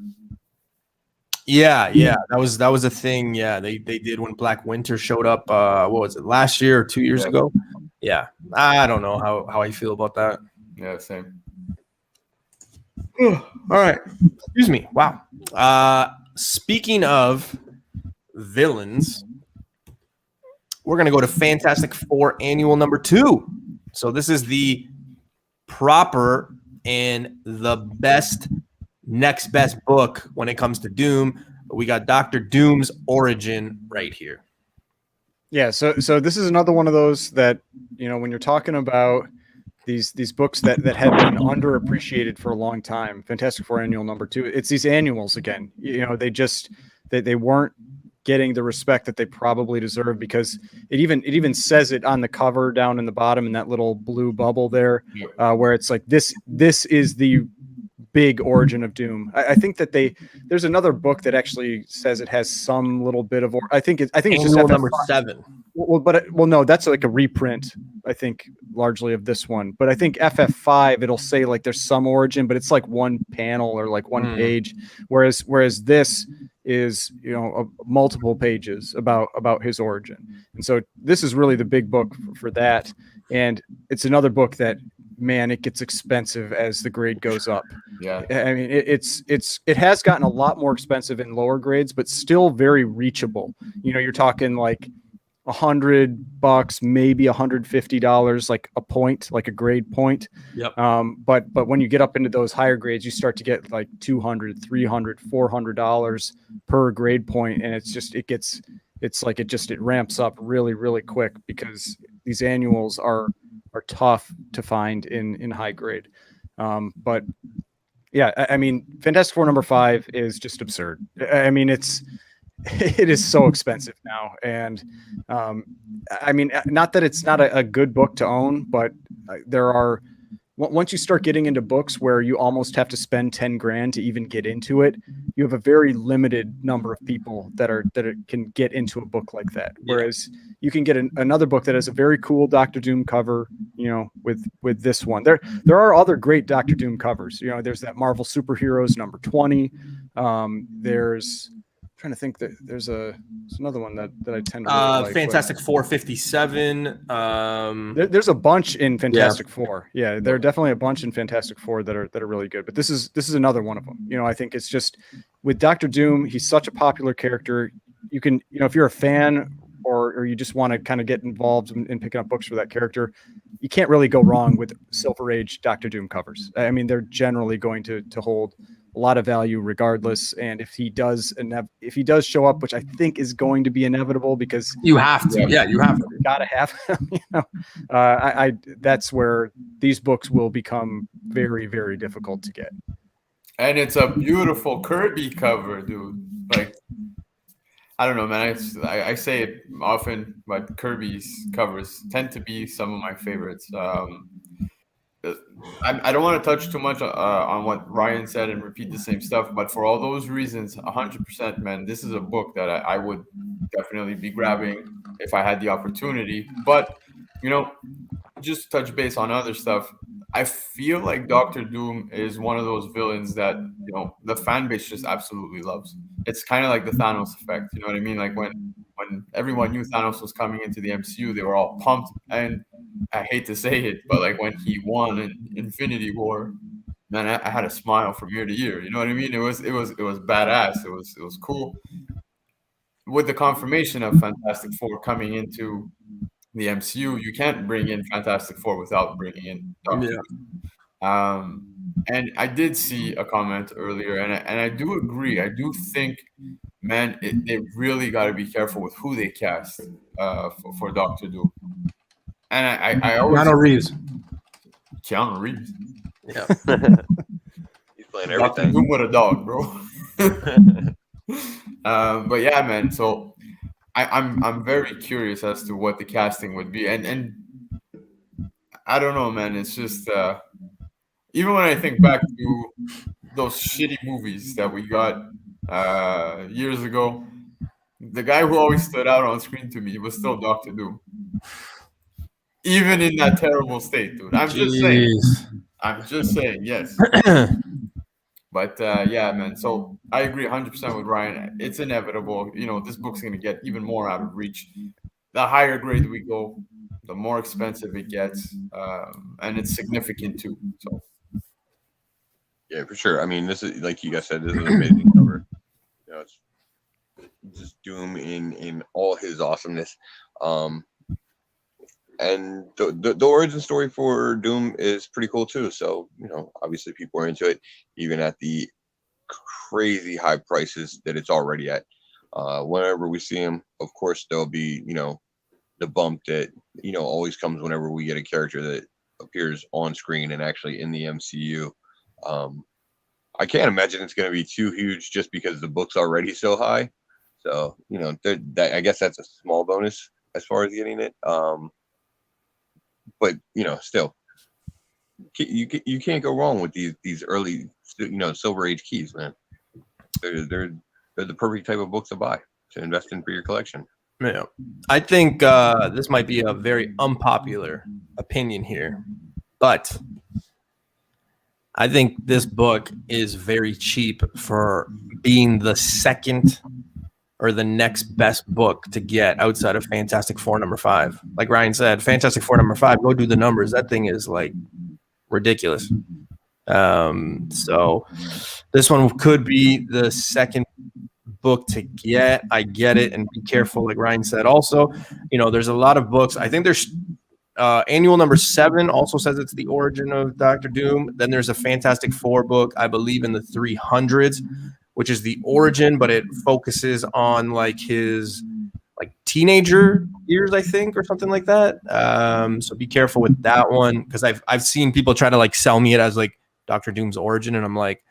Yeah. That was a thing. Yeah, they did when Black Winter showed up. What was it, last year or 2 years ago? Yeah. I don't know how I feel about that. Yeah, same. All right. Excuse me. Wow. Speaking of villains, we're going to go to Fantastic Four Annual number 2. So this is the proper and the next best book when it comes to Doom. We got Dr. Doom's origin right here. Yeah, so this is another one of those that, when you're talking about these books that have been underappreciated for a long time, Fantastic Four Annual number 2, it's these annuals again. They weren't getting the respect that they probably deserve because it even says it on the cover down in the bottom in that little blue bubble there, where it's like this is the big origin of Doom. I think that there's another book that actually says it has some little bit of I think it's just number 7. Well, no, that's like a reprint. I think largely of this one. But I think FF5, it'll say like there's some origin, but it's like one panel or like one page, whereas this is, you know, multiple pages about his origin. And so this is really the big book for that. And it's another book that, man, it gets expensive as the grade goes up. Yeah. I mean, it has gotten a lot more expensive in lower grades, but still very reachable. You know, you're talking like $100, maybe $150, like a point, like a grade point. Yep. But when you get up into those higher grades, you start to get like $200, $300, $400 per grade point, and it ramps up really, really quick because these annuals are tough to find in high grade. But yeah, I mean, Fantastic Four #5 is just absurd. I mean, it is so expensive now. And I mean, not that it's not a good book to own, but once you start getting into books where you almost have to spend 10 grand to even get into it, you have a very limited number of people that can get into a book like that. Whereas you can get another book that has a very cool Doctor Doom cover, you know, with this one. There are other great Doctor Doom covers. You know, there's that Marvel Superheroes #20. There's, I'm trying to think that there's another one that I tend to really like. Fantastic Four 57. There's a bunch in Fantastic Four. Yeah, there are definitely a bunch in Fantastic Four that are really good. But this is another one of them. You know, I think it's just with Doctor Doom, he's such a popular character. You can, you know, if you're a fan or you just want to kind of get involved in picking up books for that character, you can't really go wrong with Silver Age Doctor Doom covers. I mean, they're generally going to hold a lot of value regardless. And if he does show up, which I think is going to be inevitable because you have to, you have to, gotta have him, you know, that's where these books will become very, very difficult to get. And it's a beautiful Kirby cover, dude. Like, I don't know, man. I say it often, but Kirby's covers tend to be some of my favorites. I don't want to touch too much on what Ryan said and repeat the same stuff, but for all those reasons, 100%, man, this is a book that I would definitely be grabbing if I had the opportunity. But, you know, just touch base on other stuff. I feel like Doctor Doom is one of those villains that, you know, the fan base just absolutely loves. It's kind of like the Thanos effect. You know what I mean? Like when everyone knew Thanos was coming into the MCU, they were all pumped. And I hate to say it, but like when he won in Infinity War, man, I had a smile from ear to ear. You know what I mean? It was badass. It was cool. With the confirmation of Fantastic Four coming into the MCU, you can't bring in Fantastic Four without bringing in Doctor Doom. And I did see a comment earlier, and I do agree. I do think, man, they really got to be careful with who they cast for Doctor Doom. And I always Keanu Reeves. Yeah. He's playing Doctor everything. Doom with a dog, bro. But yeah, man. So I'm very curious as to what the casting would be, and I don't know, man. It's just even when I think back to those shitty movies that we got years ago, the guy who always stood out on screen to me was still Doctor Doom, even in that terrible state, dude. I'm just saying, yes. But yeah, man. So I agree 100% with Ryan. It's inevitable. You know, this book's going to get even more out of reach. The higher grade we go, the more expensive it gets. And it's significant too. So. Yeah, for sure. I mean, this is, like you guys said, this is an amazing cover. You know, it's just Doom in all his awesomeness. And the origin story for Doom is pretty cool too. So, you know, obviously people are into it, even at the crazy high prices that it's already at. Whenever we see him, of course, there'll be, you know, the bump that, you know, always comes whenever we get a character that appears on screen and actually in the MCU. I can't imagine it's going to be too huge just because the book's already so high. So, you know, I guess that's a small bonus as far as getting it. But, you know, still, you can't go wrong with these early, you know, Silver Age keys, man. They're the perfect type of books to buy, to invest in for your collection. Yeah. I think this might be a very unpopular opinion here, but I think this book is very cheap for being the second or the next best book to get outside of Fantastic Four #5. Like Ryan said, Fantastic Four #5, go do the numbers. That thing is like ridiculous. So this one could be the second book to get. I get it, and be careful, like Ryan said. Also, there's a lot of books. I think there's annual #7 also says it's the origin of Doctor Doom. Then there's a Fantastic Four book, I believe, in the 300s, which is the origin, but it focuses on like his teenager years, I think, or something like that. So be careful with that one, because I've seen people try to like sell me it as like Doctor Doom's origin, and I'm like,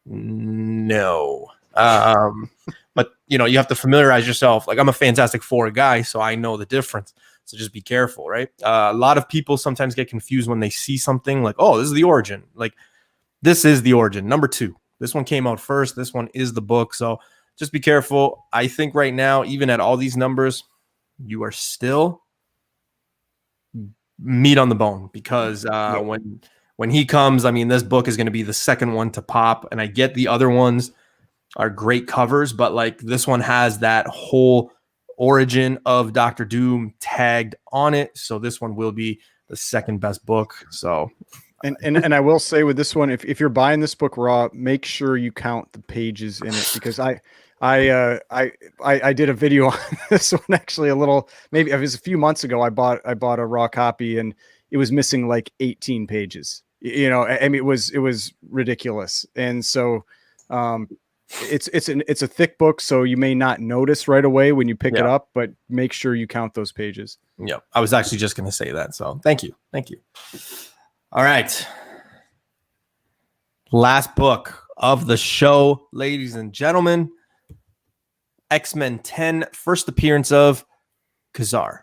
no. But you have to familiarize yourself. Like, I'm a Fantastic Four guy, so I know the difference. So just be careful, right? A lot of people sometimes get confused when they see something like, oh, this is the origin. Like, this is the origin. #2. This one came out first. This one is the book. So just be careful. I think right now, even at all these numbers, you are still meat on the bone, because when he comes, I mean, this book is going to be the second one to pop. And I get the other ones are great covers, but like this one has that whole origin of Doctor Doom tagged on it. So this one will be the second best book. So And I will say with this one, if you're buying this book raw, make sure you count the pages in it, because I did a video on this one actually maybe it was a few months ago. I bought a raw copy and it was missing like 18 pages. I mean, it was ridiculous. And so it's a thick book, so you may not notice right away when you pick it up, but make sure you count those pages. Yeah, I was actually just going to say that. So thank you. All right. Last book of the show, ladies and gentlemen. X-Men 10, first appearance of Kazar.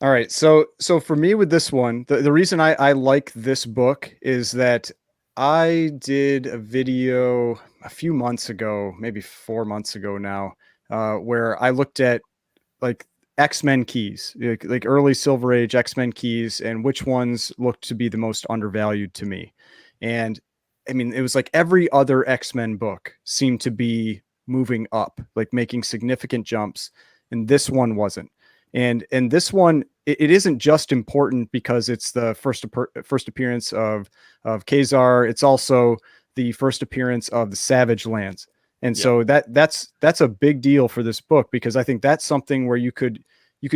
All right. So for me with this one, the reason I like this book is that I did a video a few months ago, maybe 4 months ago now, where I looked at like X-Men keys, like early Silver Age X-Men keys, and which ones looked to be the most undervalued to me. And I mean, it was like every other X-Men book seemed to be moving up, like making significant jumps, and this one wasn't. And this one, it isn't just important because it's the first appearance of Kazar. It's also the first appearance of the Savage Lands. And so that's a big deal for this book, because I think that's something where you could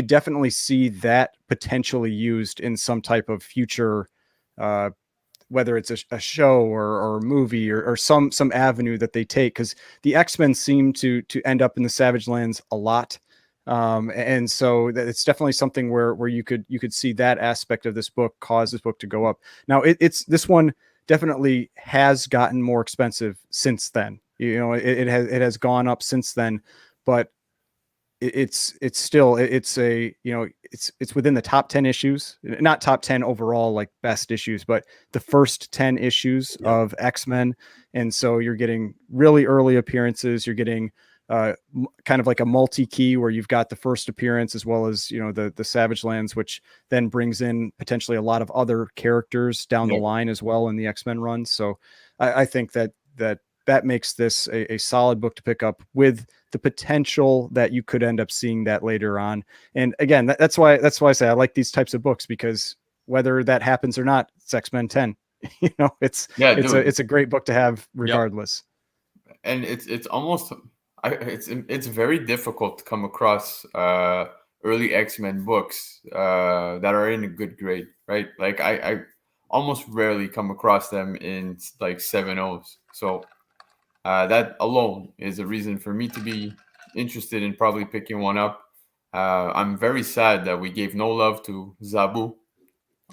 definitely see that potentially used in some type of future, whether it's a show or a movie or some avenue that they take, because the X-Men seem to end up in the Savage Lands a lot. And so it's definitely something where you could see that aspect of this book cause this book to go up. Now this one definitely has gotten more expensive since then. It has gone up since then, but it's still it's within the top 10 issues, not top 10 overall like best issues, but the first 10 issues of X-Men. And so you're getting really early appearances. You're getting kind of like a multi-key where you've got the first appearance as well as the Savage Lands, which then brings in potentially a lot of other characters down the line as well in the X-Men run. So I think that makes this a solid book to pick up, with the potential that you could end up seeing that later on. And again, that's why I say I like these types of books, because whether that happens or not, it's X-Men 10. It's a great book to have regardless. And it's almost it's very difficult to come across early X-Men books that are in a good grade, right? Like I almost rarely come across them in like 7.0s. So that alone is a reason for me to be interested in probably picking one up. I'm very sad that we gave no love to Zabu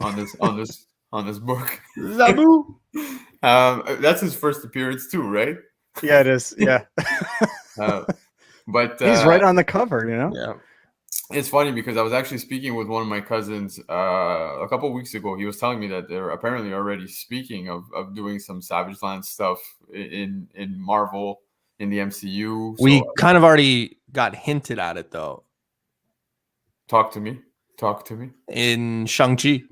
on this book. Zabu. That's his first appearance too, right? Yeah, it is. Yeah. But he's right on the cover, Yeah. It's funny because I was actually speaking with one of my cousins a couple of weeks ago. He was telling me that they're apparently already speaking of doing some Savage Land stuff in Marvel, in the MCU. We kind of already got hinted at it though. Talk to me. Talk to me. In Shang-Chi.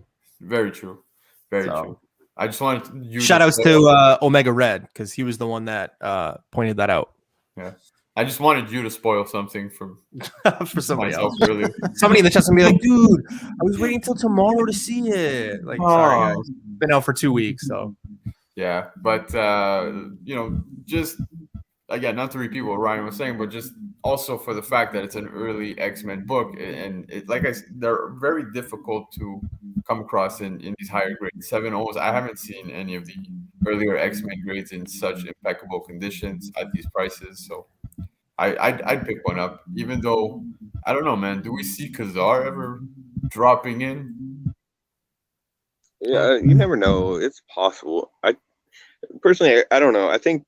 Very true. Very true. I just wanted you shout outs to Omega Red because he was the one that pointed that out. Yeah. I just wanted you to spoil something for somebody myself else. earlier. Somebody in the chat will be like, dude, I was waiting until tomorrow to see it. Like, sorry, guys. Been out for 2 weeks, so. Yeah, but, just, again, not to repeat what Ryan was saying, but just also for the fact that it's an early X-Men book. And like I said, they're very difficult to come across in these higher grades. 7.0s, I haven't seen any of the earlier X-Men grades in such impeccable conditions at these prices, so I'd pick one up, even though I don't know, man. Do we see Kazar ever dropping in? Yeah, you never know. It's possible. I personally, I don't know. I think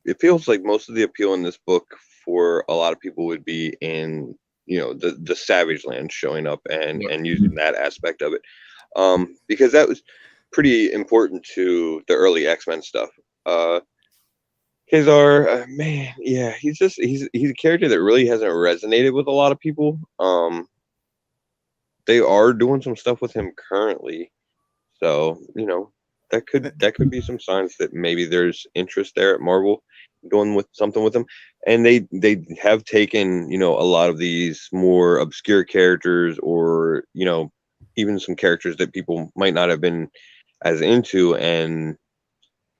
it feels like most of the appeal in this book for a lot of people would be in the Savage Land showing up and using that aspect of it, because that was pretty important to the early X-Men stuff. Kazar, man, yeah, he's a character that really hasn't resonated with a lot of people. They are doing some stuff with him currently, so that could be some signs that maybe there's interest there at Marvel doing with something with him. And they have taken a lot of these more obscure characters, or even some characters that people might not have been as into, and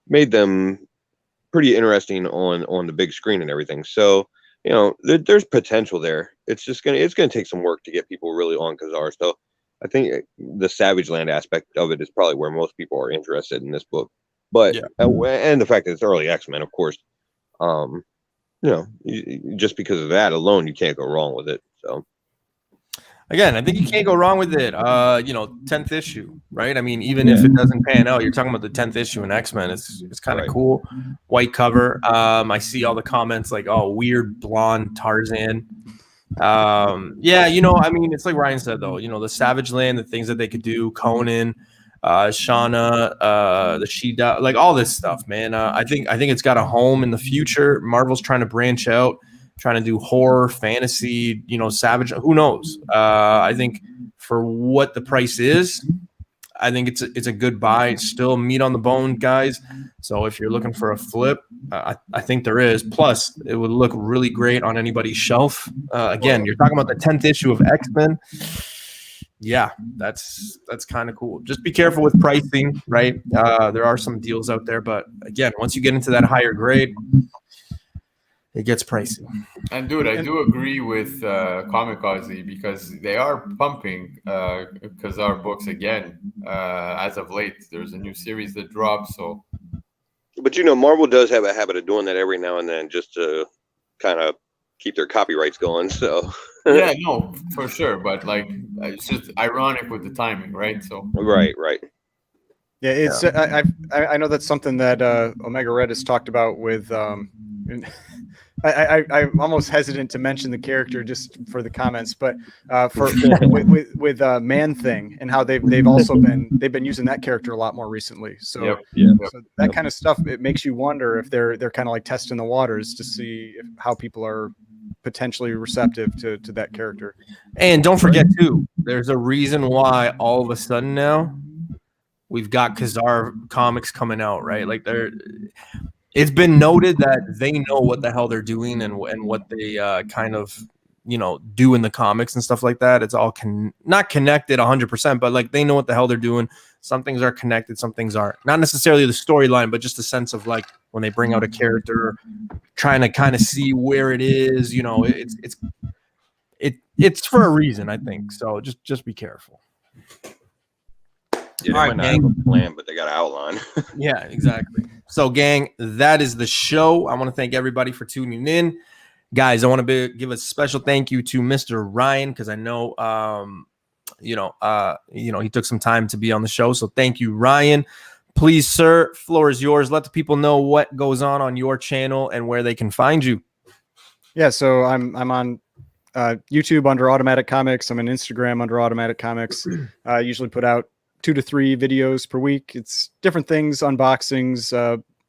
made them pretty interesting on the big screen and everything. So there's potential there. It's gonna take some work to get people really on Kazar. So I think the Savage Land aspect of it is probably where most people are interested in this book. But and the fact that it's early X-Men, of course, just because of that alone, you can't go wrong with it. So again, I think you can't go wrong with it. 10th issue, right? I mean, even if it doesn't pan out, you're talking about the 10th issue in X-Men. It's kind of cool. White cover. I see all the comments like, oh, weird blonde Tarzan. I mean, it's like Ryan said though, the Savage Land, the things that they could do, Conan, Shauna, the She-Dog, like all this stuff, man. I think it's got a home in the future. Marvel's trying to branch out, trying to do horror, fantasy, Savage. Who knows? I think for what the price is, I think it's a good buy. It's still meat on the bone, guys. So if you're looking for a flip, I think there is. Plus, it would look really great on anybody's shelf. Again, you're talking about the 10th issue of X-Men. Yeah, that's kind of cool. Just be careful with pricing, right? There are some deals out there, but again, once you get into that higher grade, it gets pricey. And dude, I do agree with Kamikaze, because they are pumping Kazar books again as of late. There's a new series that dropped, so. But Marvel does have a habit of doing that every now and then, just to kind of keep their copyrights going. So. Yeah, no, for sure. But like, it's just ironic with the timing, right? So. Right. Yeah, it's. I know that's something that Omega Red has talked about with. I'm almost hesitant to mention the character just for the comments, but with Man Thing, and how they've been using that character a lot more recently. So, so that kind of stuff, it makes you wonder if they're kind of like testing the waters to see how people are potentially receptive to that character. And don't forget too, there's a reason why all of a sudden now we've got Kazar comics coming out, right? Like it's been noted that they know what the hell they're doing and what they kind of do in the comics and stuff like that. It's all not connected 100%, but like they know what the hell they're doing. Some things are connected, some things aren't. Not necessarily the storyline, but just the sense of like when they bring out a character, trying to kind of see where it is. It's for a reason, I think. So just be careful. Yeah, they might not have a plan, but they got an outline. Yeah, exactly. So, gang, that is the show. I want to thank everybody for tuning in. Guys, I want to give a special thank you to Mr. Ryan, because I know, he took some time to be on the show. So thank you, Ryan. Please, sir, floor is yours. Let the people know what goes on your channel and where they can find you. Yeah, so I'm on YouTube under Automatic Comics. I'm on Instagram under Automatic Comics. I usually put out 2 to 3 videos per week. It's different things, unboxings,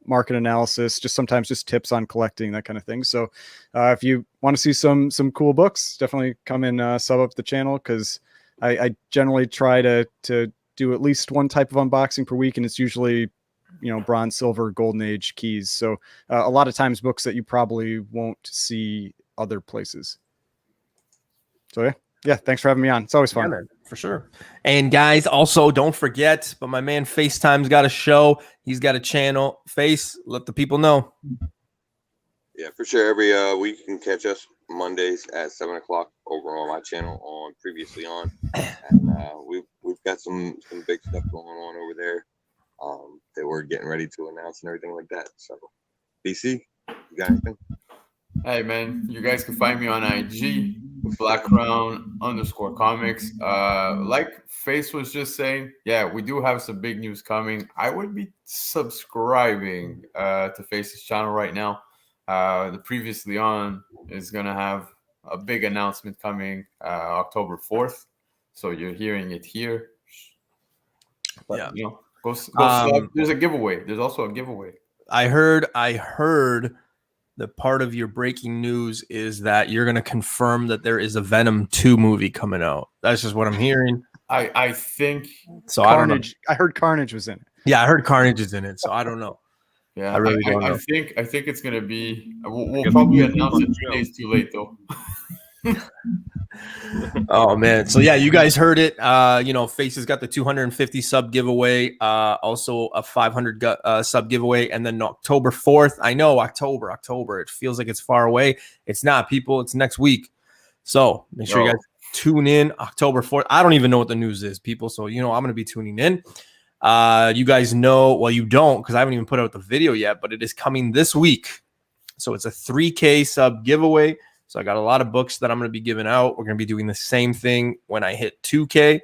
market analysis, just sometimes just tips on collecting, that kind of thing. So if you want to see some cool books, definitely come and sub up the channel, because I generally try to do at least one type of unboxing per week, and it's usually, bronze, silver, golden age keys. So a lot of times books that you probably won't see other places. So yeah, thanks for having me on. It's always fun. Yeah, man, for sure. And guys, also don't forget, but my man FaceTime's got a show. He's got a channel. Face, let the people know. Yeah, for sure. Every week you can catch us Mondays at 7 o'clock over on my channel on Previously On, and we've got some big stuff going on over there that we're getting ready to announce and everything like that. So, BC, you got anything? Hey man, you guys can find me on IG, _comics. Like Face was just saying, yeah, we do have some big news coming. I would be subscribing to Face's channel right now. The Previously On is gonna have a big announcement coming October 4th. So you're hearing it here. But go sub. There's a giveaway. There's also a giveaway. I heard that part of your breaking news is that you're going to confirm that there is a Venom 2 movie coming out. That's just what I'm hearing. I think so. Carnage. I heard Carnage was in it. Yeah, I heard Carnage is in it. So I don't know. Yeah, I really don't know. I think it's going to be. We'll probably announce it 3 days too late though. Oh man, so yeah, you guys heard it. Face has got the 250 sub giveaway, also a 500 sub giveaway, and then October 4th. I know October. It feels like it's far away. It's not, people. It's next week. So make sure you guys tune in October 4th. I don't even know what the news is, people. So I'm going to be tuning in. You guys know, well, you don't, because I haven't even put out the video yet, but it is coming this week. So it's a 3K sub giveaway. So I got a lot of books that I'm going to be giving out. We're going to be doing the same thing when I hit 2K.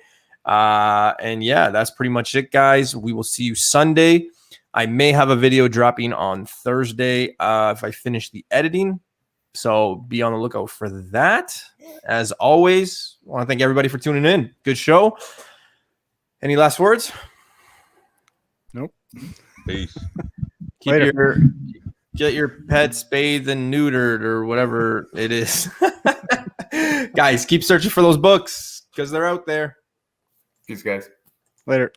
And yeah, that's pretty much it, guys. We will see you Sunday. I may have a video dropping on Thursday if I finish the editing. So be on the lookout for that. As always, I want to thank everybody for tuning in. Good show. Any last words? Nope. Peace. Get your pets bathed and neutered or whatever it is. Guys, keep searching for those books because they're out there. Peace, guys. Later.